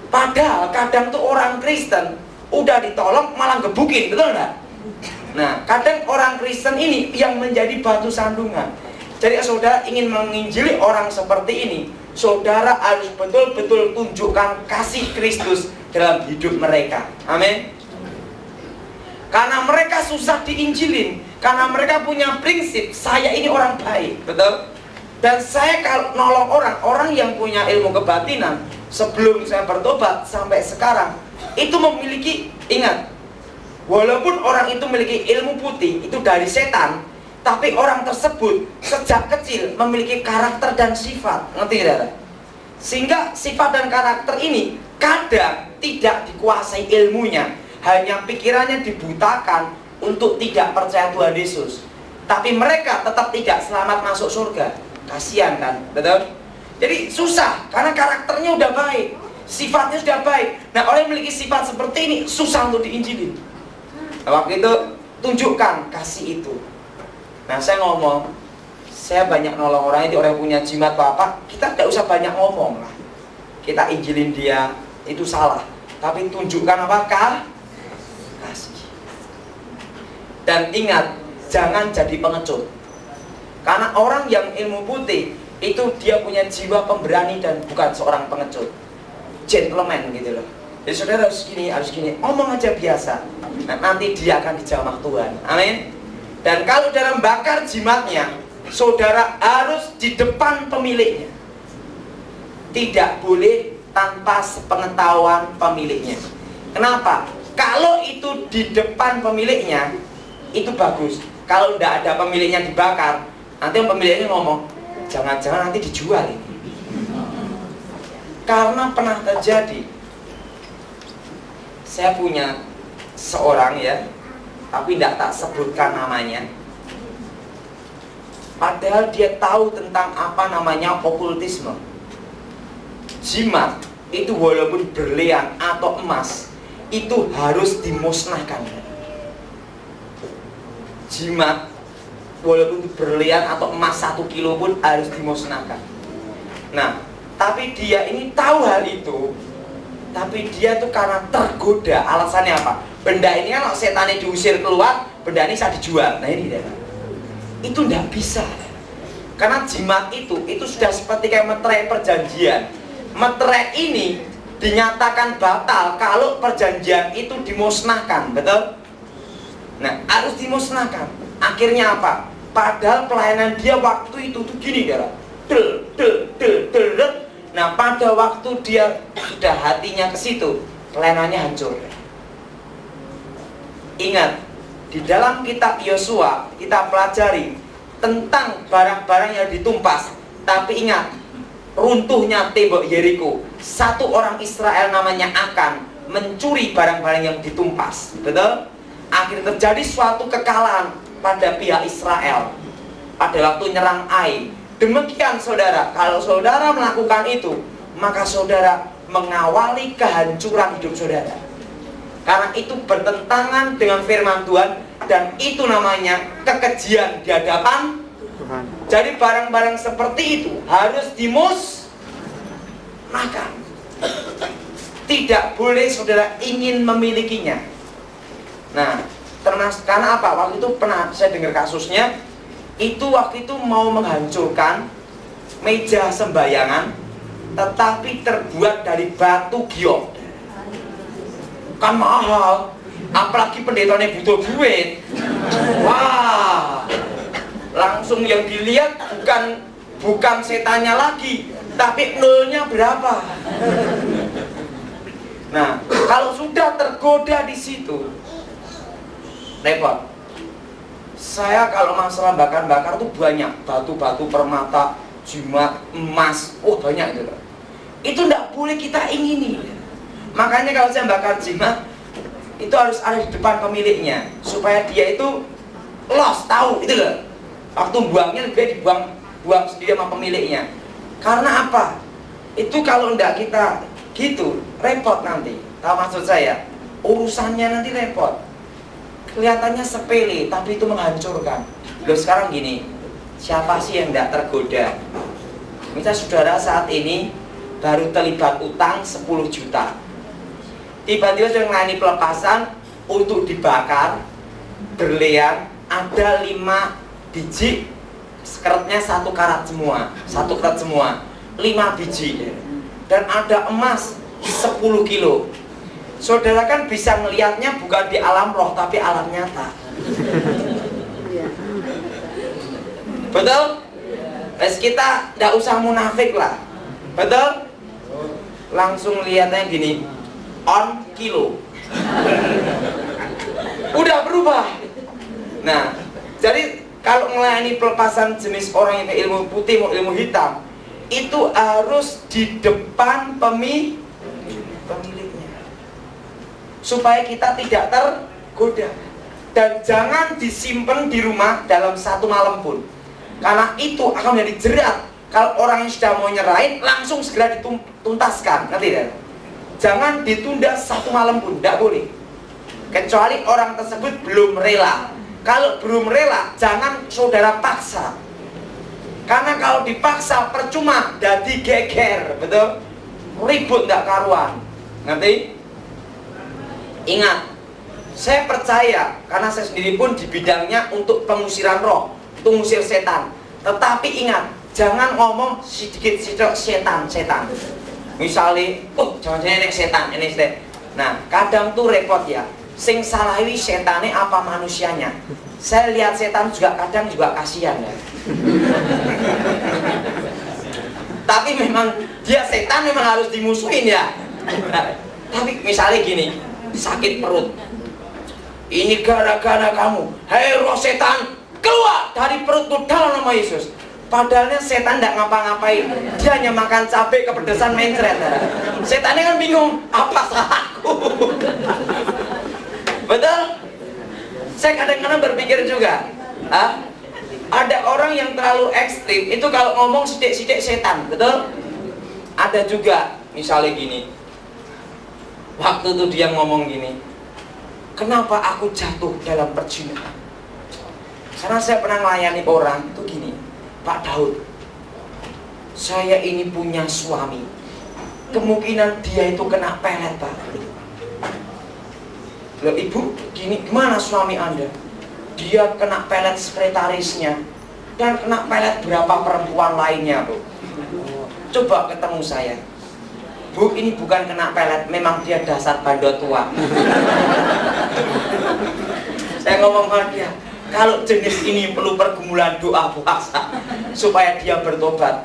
Speaker 3: padahal kadang tuh orang Kristen udah ditolong malah gebukin, betul nggak? Nah, kadang orang Kristen ini yang menjadi batu sandungan. Jadi saudara ingin menginjili orang seperti ini, saudara harus betul-betul tunjukkan kasih Kristus dalam hidup mereka. Amin. Karena mereka susah diinjilin, karena mereka punya prinsip, saya ini orang baik, betul? Dan saya kalau nolong orang yang punya ilmu kebatinan, sebelum saya bertobat sampai sekarang, itu memiliki, ingat, walaupun orang itu memiliki ilmu putih, itu dari setan, tapi orang tersebut sejak kecil memiliki karakter dan sifat, ngerti tidak? Sehingga sifat dan karakter ini kadang tidak dikuasai ilmunya, hanya pikirannya dibutakan untuk tidak percaya Tuhan Yesus. Tapi mereka tetap tidak selamat masuk surga. Kasihan kan, betul? Jadi susah, karena karakternya udah baik, sifatnya sudah baik. Nah, orang yang memiliki sifat seperti ini susah untuk diinjilin. Nah, waktu itu tunjukkan kasih itu. Nah saya ngomong, saya banyak nolong orang, itu orang yang punya jimat apa, kita tidak usah banyak ngomong lah. Kita injilin dia, itu salah. Tapi tunjukkan apakah? Kasih. Dan ingat, jangan jadi pengecut. Karena orang yang ilmu putih, itu dia punya jiwa pemberani dan bukan seorang pengecut. Gentleman gitu loh. Jadi saudara harus gini, omong aja biasa. Nah, nanti dia akan dijamah Tuhan. Amin. Dan kalau dalam bakar jimatnya, saudara harus di depan pemiliknya. Tidak boleh tanpa sepengetahuan pemiliknya. Kenapa? Kalau itu di depan pemiliknya, itu bagus. Kalau tidak ada pemiliknya dibakar, nanti pemiliknya ngomong, jangan-jangan nanti dijual ini. Karena pernah terjadi. Saya punya seorang ya, tapi tidak tak sebutkan namanya. Padahal dia tahu tentang apa namanya okultisme. Jimat itu walaupun berlian atau emas, itu harus dimusnahkan. Jimat walaupun itu berlian atau emas 1 kilo pun harus dimusnahkan. Nah, tapi dia ini tahu hal itu. Tapi dia tuh karena tergoda. Alasannya apa? Benda ini kan kalau setannya diusir keluar, benda ini bisa dijual. Nah ini dia. Itu tidak bisa. Karena jimat itu sudah seperti kayak meterai perjanjian. Meterai ini dinyatakan batal kalau perjanjian itu dimusnahkan. Betul? Nah harus dimusnahkan. Akhirnya apa? Padahal pelayanan dia waktu itu tuh gini dia. Nah pada waktu dia sudah hatinya ke situ, pelayanannya hancur. Ingat, di dalam kitab Yosua kita pelajari tentang barang-barang yang ditumpas. Tapi ingat, runtuhnya tembok Yeriko, satu orang Israel namanya Akan mencuri barang-barang yang ditumpas. Betul? Akhirnya terjadi suatu kekalahan pada pihak Israel pada waktu nyerang Ai. Demikian saudara, kalau saudara melakukan itu, maka saudara mengawali kehancuran hidup saudara. Karena itu bertentangan dengan firman Tuhan, dan itu namanya kekejian di hadapan Tuhan. Jadi barang-barang seperti itu harus dimusnahkan. Tidak boleh saudara ingin memilikinya. Nah, karena apa? Waktu itu pernah saya dengar kasusnya. Itu waktu itu mau menghancurkan meja sembayangan, tetapi terbuat dari batu giok. Kan mahal, apalagi pendetanya butuh duit. Wah, langsung yang dilihat bukan setannya lagi, tapi nolnya berapa. Nah, kalau sudah tergoda di situ, repot. Saya kalau masalah bakar-bakar tuh banyak, batu-batu permata, jimat, emas, banyak itu loh. Itu tidak boleh kita ingini. Makanya kalau saya bakar jimat, itu harus ada di depan pemiliknya, supaya dia itu tahu itu loh. Waktu buangnya lebih dibuang sendiri sama pemiliknya. Karena apa? Itu kalau tidak kita gitu, repot nanti. Tahu maksud saya? Urusannya nanti repot. Kelihatannya sepele, tapi itu menghancurkan. Loh sekarang gini, siapa sih yang tidak tergoda? Misal saudara saat ini baru terlibat utang 10 juta. Tiba-tiba sudah melayani pelepasan untuk dibakar, berlian, ada 5 biji, keratnya 1 karat semua, 1 karat semua, 5 biji. Dan ada emas 10 kilo. Saudara kan bisa melihatnya bukan di alam roh, tapi alam nyata. Betul? Kita tidak usah munafik lah. Betul? Langsung lihatnya gini, on kilo. Udah berubah. Nah, jadi kalau melayani pelepasan jenis orang yang ilmu putih mau ilmu hitam, itu harus di depan pemiliknya, supaya kita tidak tergoda. Dan jangan disimpan di rumah dalam 1 malam pun, karena itu akan menjadi jerat. Kalau orang yang sudah mau nyerahin, langsung segera dituntaskan. Ngerti kan? Jangan ditunda 1 malam pun, tidak boleh. kecuali orang tersebut belum rela. Kalau belum rela, jangan saudara paksa. Karena kalau dipaksa percuma, jadi geger, betul? Ribut nggak karuan. Ngerti? Ingat, saya percaya karena saya sendiri pun di bidangnya untuk pengusiran roh, untuk mengusir setan. Tetapi ingat, jangan ngomong sedikit-sedikit setan. Misalnya, jangan-jangan ini setan, ini setan. Nah, kadang tuh repot ya. Sing salah ini setannya apa manusianya? Saya lihat setan juga kadang juga kasihan ya. Tapi memang dia setan memang harus dimusuhin ya. Nah, tapi misalnya gini, sakit perut. Ini gara-gara kamu. Hei roh setan, keluar dari perutku dalam nama Yesus. Padahalnya setan tidak ngapa-ngapain. Dia hanya makan cabai kepedesan mencret. Setannya kan bingung, apa salahku? Betul? Saya kadang-kadang berpikir juga, ada orang yang terlalu ekstrim, itu kalau ngomong sidik-sidik setan, betul? Ada juga, misalnya gini, waktu itu dia ngomong gini, kenapa aku jatuh dalam perzinahan? Karena saya pernah melayani orang, itu gini, Pak Daud, saya ini punya suami, kemungkinan dia itu kena pelet, Pak. Loh ibu, gini, gimana suami anda? Dia kena pelet sekretarisnya dan kena pelet berapa perempuan lainnya, Bu. Coba ketemu saya. Bu, ini bukan kena pelet, memang dia dasar bandot tua. Saya ngomong sama dia, kalau jenis ini perlu pergumulan doa puasa supaya dia bertobat.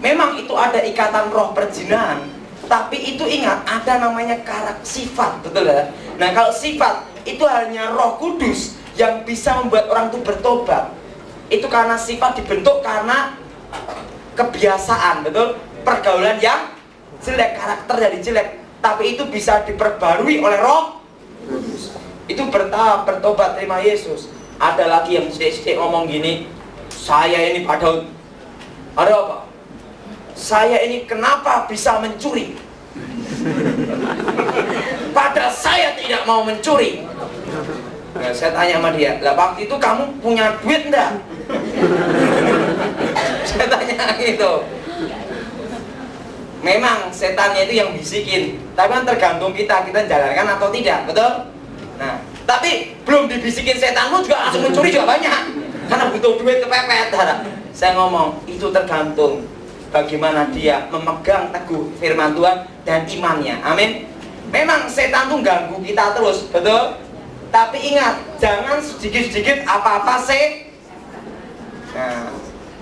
Speaker 3: Memang itu ada ikatan roh perzinahan, tapi itu ingat ada namanya karakter sifat, betul ya? Nah kalau sifat itu hanya Roh Kudus yang bisa membuat orang itu bertobat. Itu karena sifat dibentuk karena kebiasaan, betul? Pergaulan yang jelek, karakter jadi jelek, tapi itu bisa diperbarui oleh Roh Kudus. Itu bertahap bertobat terima Yesus. Ada lagi yang sedikit ngomong gini, saya ini Pak Daud, ada apa? Saya ini kenapa bisa mencuri? Padahal saya tidak mau mencuri. Nah, saya tanya sama dia, lah waktu itu kamu punya duit enggak? Saya tanya gitu. Memang setannya itu yang bisikin, tapi kan tergantung kita jalankan atau tidak, betul? Nah, tapi belum dibisikin setan pun juga langsung mencuri juga banyak, karena butuh duit kepepet. Saya ngomong, itu tergantung bagaimana dia memegang teguh firman Tuhan dan imannya. Amin. Memang setan tuh ganggu kita terus, betul? Tapi ingat, jangan sedikit-sedikit apa-apa Nah,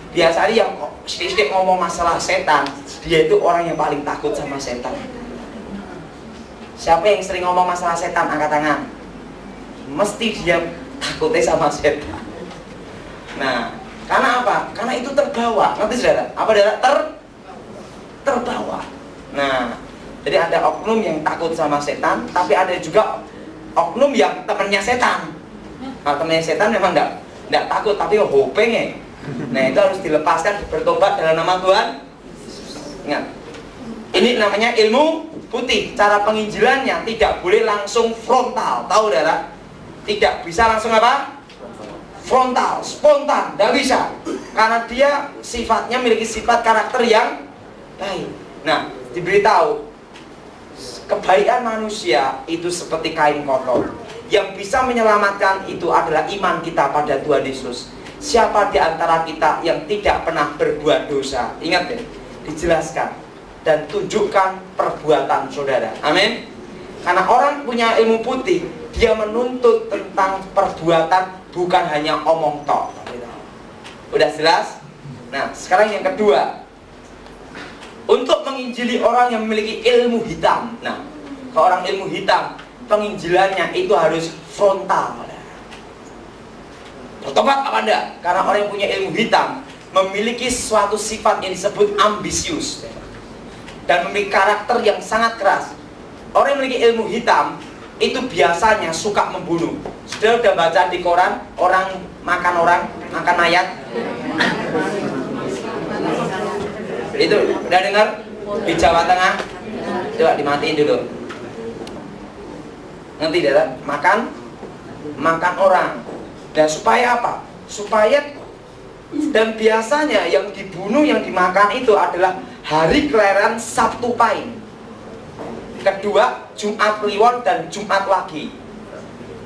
Speaker 3: biasanya yang sedikit ngomong masalah setan, dia itu orang yang paling takut sama setan. Siapa yang sering ngomong masalah setan, angkat tangan. Mesti dia takutnya sama setan. Nah, karena apa? Karena itu terbawa. Ngerti saudara? Apa saudara? Terbawa. Nah, jadi ada oknum yang takut sama setan, tapi ada juga oknum yang temannya setan. Nah, temannya setan memang enggak takut, tapi hopengnya. Nah, itu harus dilepaskan, bertobat dalam nama Tuhan. Ingat, ini namanya ilmu putih. Cara penginjilannya tidak boleh langsung frontal, tahu saudara? Tidak bisa langsung apa? Frontal, spontan, tidak bisa. Karena dia sifatnya memiliki sifat karakter yang baik. Nah, diberitahu kebaikan manusia itu seperti kain kotor. Yang bisa menyelamatkan itu adalah iman kita pada Tuhan Yesus. Siapa di antara kita yang tidak pernah berbuat dosa? Ingat ya, dijelaskan dan tunjukkan perbuatan saudara. Amin. Karena orang punya ilmu putih, dia menuntut tentang perbuatan, bukan hanya omong tok. Udah jelas? Nah, sekarang yang kedua, untuk menginjili orang yang memiliki ilmu hitam. Nah, ke orang ilmu hitam, penginjilannya itu harus frontal. Bertobat apa enggak? Karena orang yang punya ilmu hitam memiliki suatu sifat yang disebut ambisius dan memiliki karakter yang sangat keras. Orang yang memiliki ilmu hitam itu biasanya suka membunuh. Sudah baca di koran, orang makan mayat? Itu udah dengar di Jawa Tengah? Coba dimatiin dulu. Ngerti tidak? Makan orang. Dan supaya apa? Supaya, dan biasanya yang dibunuh, yang dimakan itu adalah hari kelahiran Sabtu Pahing, kedua Jumat Kliwon, dan Jumat Wage.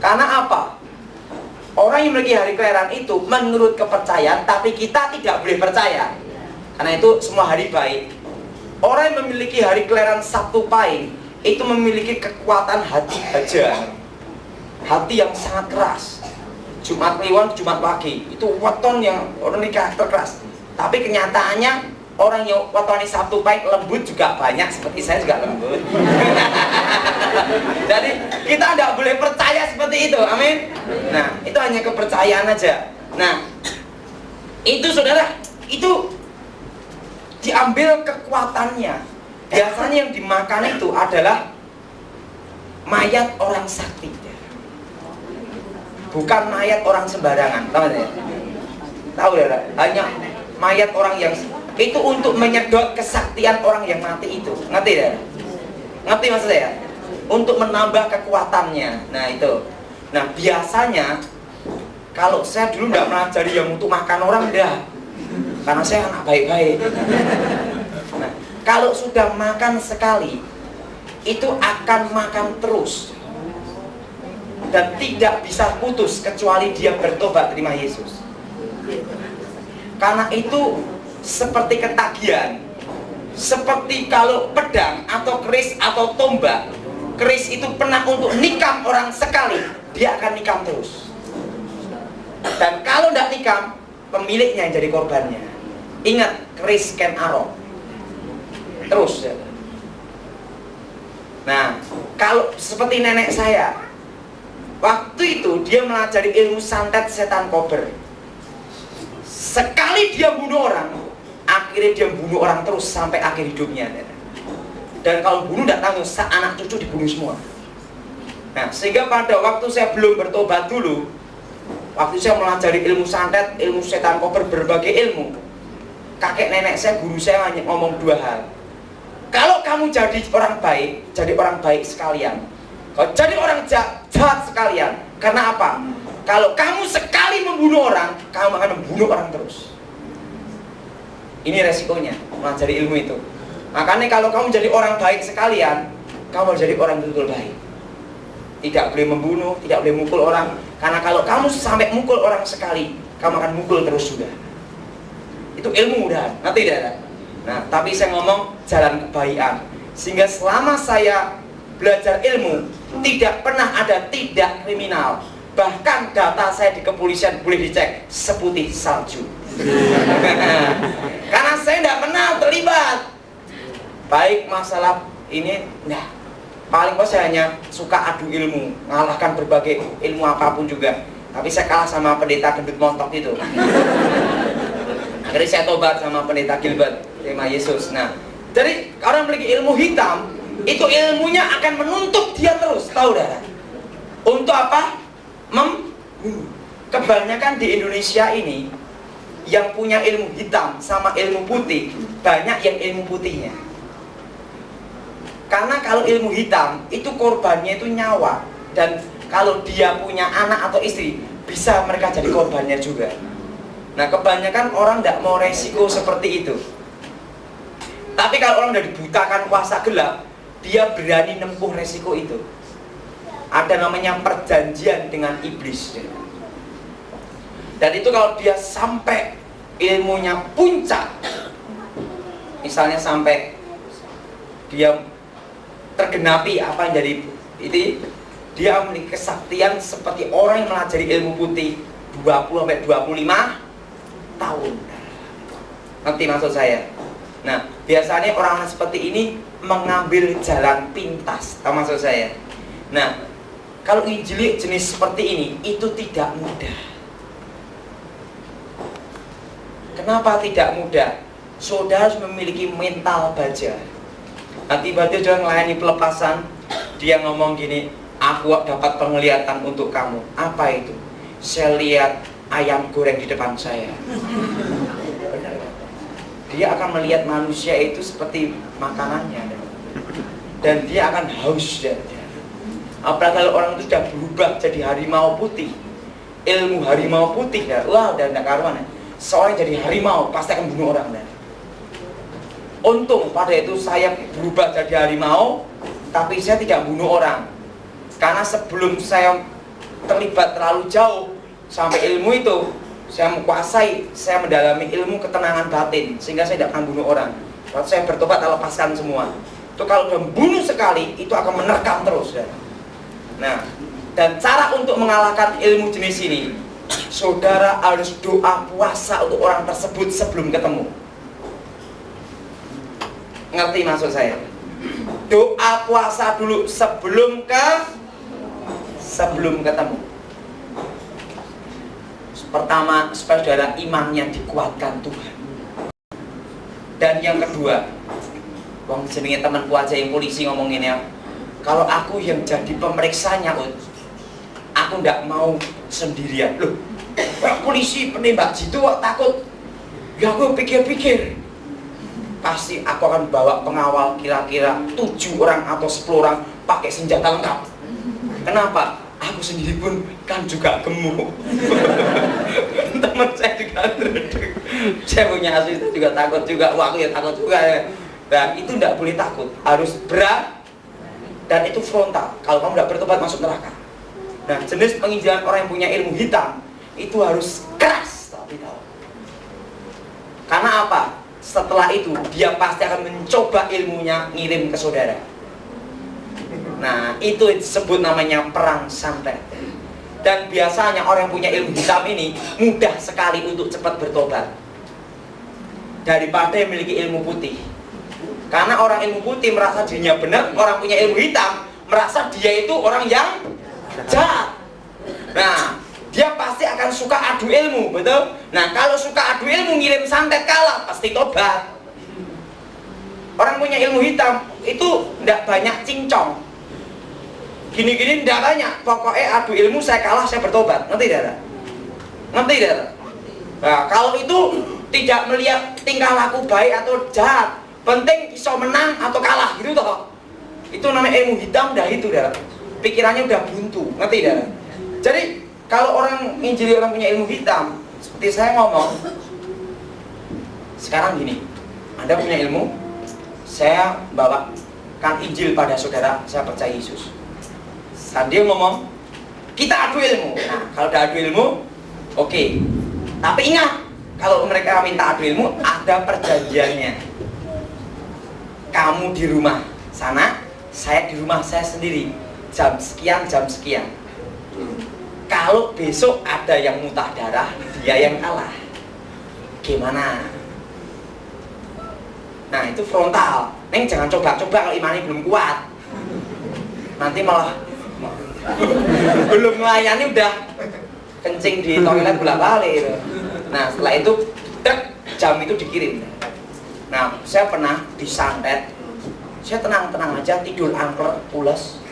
Speaker 3: Karena apa? Orang yang memiliki hari kelahiran itu menurut kepercayaan, tapi kita tidak boleh percaya, karena itu semua hari baik. Orang yang memiliki hari kelahiran Sabtu Pahing itu memiliki kekuatan hati baja, hati yang sangat keras. Jumat Kliwon, Jumat Wage itu weton yang orang nikah terkeras. Tapi kenyataannya orang yang weton Sabtu Pahing lembut juga banyak, seperti saya juga lembut. Jadi kita tidak boleh percaya seperti itu, amin. Nah, itu hanya kepercayaan aja. Nah, itu saudara, itu diambil kekuatannya. Biasanya yang dimakan itu adalah mayat orang sakti, bukan mayat orang sembarangan. Tahu ya? Hanya mayat orang yang itu untuk menyedot kesaktian orang yang mati itu. Ngerti ya? Ngerti maksud saya? Untuk menambah kekuatannya. Nah itu. Nah biasanya kalau saya dulu nggak mengajari yang untuk makan orang, enggak, karena saya anak baik-baik. Nah kalau sudah makan sekali, itu akan makan terus dan tidak bisa putus kecuali dia bertobat terima Yesus. Karena itu seperti ketagihan, seperti kalau pedang atau keris atau tombak. Keris itu pernah untuk nikam orang sekali, dia akan nikam terus. Dan kalau tidak nikam, pemiliknya yang jadi korbannya. Ingat, keris ken arok terus ya. Nah, kalau seperti nenek saya, waktu itu dia melajari ilmu santet setan kober. Sekali dia bunuh orang, akhirnya dia bunuh orang terus sampai akhir hidupnya. Dan kalau bunuh tidak tanggung, anak cucu dibunuh semua. Nah, sehingga pada waktu saya belum bertobat dulu, waktu saya melajari ilmu santet, ilmu setan kober, berbagai ilmu, kakek nenek saya, guru saya hanya ngomong dua hal. Kalau kamu jadi orang baik sekalian. Kalau jadi orang jahat sekalian. Karena apa? Kalau kamu sekali membunuh orang, kamu akan membunuh orang terus. Ini resikonya mempelajari ilmu itu. Makanya kalau kamu jadi orang baik sekalian, kamu harus jadi orang betul-betul baik. Tidak boleh membunuh, tidak boleh mukul orang. Karena kalau kamu sampai mukul orang sekali, kamu akan mukul terus juga. Itu ilmu udah, nanti tidak. Nah, tapi saya ngomong jalan kebaikan. Sehingga selama saya belajar ilmu, tidak pernah ada tindak kriminal. Bahkan data saya di kepolisian boleh dicek seputih salju. Karena saya tidak pernah terlibat baik masalah ini. Nah, paling pas saya hanya suka adu ilmu, mengalahkan berbagai ilmu apapun juga. Tapi saya kalah sama pendeta gendut montok itu. Akhirnya saya tobat sama pendeta Gilbert, terima Yesus. Nah, jadi orang memiliki ilmu hitam, itu ilmunya akan menuntut dia terus, tahu dah? Untuk apa? Membunuh. Kebanyakan di Indonesia ini yang punya ilmu hitam sama ilmu putih, banyak yang ilmu putihnya. Karena kalau ilmu hitam itu korbannya itu nyawa, dan kalau dia punya anak atau istri, bisa mereka jadi korbannya juga. Nah, kebanyakan orang tidak mau resiko seperti itu. Tapi kalau orang sudah dibutakan kuasa gelap, dia berani nempuh resiko itu. Ada namanya perjanjian dengan iblis. Dan itu kalau dia sampai ilmunya puncak, misalnya sampai dia tergenapi apa yang jadi itu, dia memiliki kesaktian seperti orang yang melajari ilmu putih 20-25 tahun. Ngerti maksud saya? Nah, biasanya orang seperti ini mengambil jalan pintas, tahu maksud saya? Nah, kalau injil jenis seperti ini, itu tidak mudah. Kenapa tidak mudah? Saudara harus memiliki mental baja. Nah, tiba-tiba dia melayani pelepasan, dia ngomong gini, aku dapat penglihatan untuk kamu. Apa itu? Saya lihat ayam goreng di depan saya. Dia akan melihat manusia itu seperti makanannya, dan dia akan haus. Apalagi kalau orang itu sudah berubah jadi harimau putih, ilmu harimau putih ya, wah udah tidak karuan ya. Seorang jadi harimau pasti akan bunuh orang ya. Untung pada itu saya berubah jadi harimau, tapi saya tidak bunuh orang. Karena sebelum saya terlibat terlalu jauh sampai ilmu itu, saya menguasai, saya mendalami ilmu ketenangan batin, sehingga saya tidak akan bunuh orang. Waktu saya bertobat, saya lepaskan semua. Itu kalau sudah membunuh sekali, itu akan menerkam terus ya. Nah, dan cara untuk mengalahkan ilmu jenis ini, saudara harus doa puasa untuk orang tersebut sebelum ketemu. Ngerti maksud saya? Doa puasa dulu sebelum ketemu. Pertama, supaya saudara imannya dikuatkan Tuhan. Dan yang kedua, wong jenenge temanku aja yang polisi ngomongin ya, kalau aku yang jadi pemeriksanya, aku ndak mau sendirian. Loh, polisi penembak jitu kok takut? Ya aku pikir-pikir, pasti aku akan bawa pengawal kira-kira 7 orang atau 10 orang pakai senjata lengkap. Kenapa? Aku sendiri pun kan juga gemuk. Teman saya juga saya punya asisten juga takut juga, wah aku ya takut juga ya. Nah itu tidak boleh takut, harus berat dan itu frontal. Kalau kamu tidak bertobat masuk neraka. Nah jenis penginjilan orang yang punya ilmu hitam itu harus keras tapi tahu. Karena apa? Setelah itu dia pasti akan mencoba ilmunya ngirim ke saudara. Nah itu disebut namanya perang santet. Dan biasanya orang yang punya ilmu hitam ini mudah sekali untuk cepat bertobat daripada yang memiliki ilmu putih. Karena orang ilmu putih merasa dirinya benar, orang punya ilmu hitam merasa dia itu orang yang jahat. Nah dia pasti akan suka adu ilmu, betul? Nah kalau suka adu ilmu ngirim santet kalah pasti tobat. Orang punya ilmu hitam itu tidak banyak cincong, gini-gini tidak banyak. Pokoknya adu ilmu saya kalah saya bertobat. Ngerti tidak? Ngerti tidak? Nah kalau itu tidak melihat tingkah laku baik atau jahat, penting bisa menang atau kalah gitu toh. Itu namanya ilmu hitam dah itu dah. Pikirannya udah buntu. Ngerti tidak? Jadi kalau orang injili orang punya ilmu hitam, seperti saya ngomong, sekarang gini, Anda punya ilmu, saya bawakan Injil pada saudara, saya percaya Yesus. Dia ngomong, kita adu ilmu. Nah, kalau udah adu ilmu, oke. Tapi ingat, kalau mereka minta adu ilmu, ada perjanjiannya. Kamu di rumah sana, saya di rumah saya sendiri. Jam sekian, jam sekian. Kalau besok ada yang muntah darah, dia yang kalah. Gimana? Nah itu frontal. Neng jangan coba-coba kalau imannya belum kuat. Nanti malah belum melayani udah kencing di toilet bolak-balik gitu. Nah setelah itu jam itu dikirim. Nah saya pernah disantet. Saya tenang-tenang aja tidur angker pulas.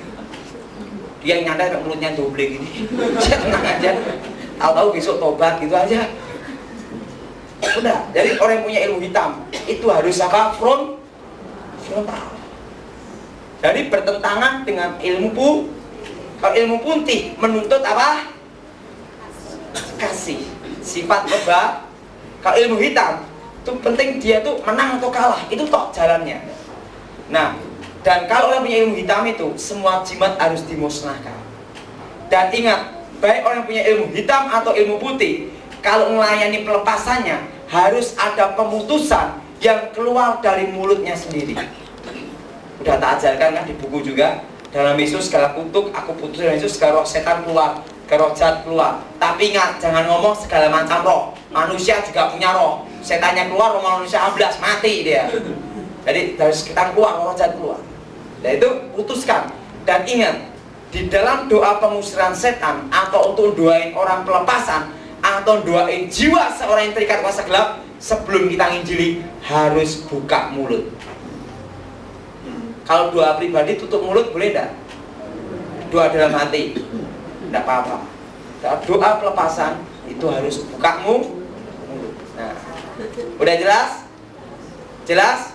Speaker 3: Dia yang nyantai mulutnya double gini. Saya tenang aja. Tahu-tahu besok tobat gitu aja. Udah. Jadi orang yang punya ilmu hitam itu harus apa? Frontal. Jadi bertentangan dengan ilmu kalau ilmu putih menuntut apa? Kasih. Sifat lebah. Kalau ilmu hitam itu penting dia tuh menang atau kalah. Itu toh jalannya. Nah, dan kalau orang punya ilmu hitam itu semua jimat harus dimusnahkan. Dan ingat, baik orang yang punya ilmu hitam atau ilmu putih, kalau melayani pelepasannya harus ada pemutusan yang keluar dari mulutnya sendiri. Udah tak ajarkan kan di buku juga. Dalam Yesus segala kutuk aku putus, dalam Yesus segala roh setan keluar, segala roh jahat keluar. Tapi ingat, jangan ngomong segala macam roh. Manusia juga punya roh. Setannya keluar, roh manusia amblas, mati dia. Jadi dari sekitar keluar, roh jahat keluar. Dan itu putuskan. Dan ingat, di dalam doa pengusiran setan atau untuk doain orang pelepasan atau doain jiwa seorang yang terikat kuasa gelap, sebelum kita nginjili harus buka mulut. Kalau doa pribadi tutup mulut boleh enggak? Doa dalam hati enggak apa-apa. Doa pelepasan itu harus buka mulut. Nah, udah jelas? Jelas?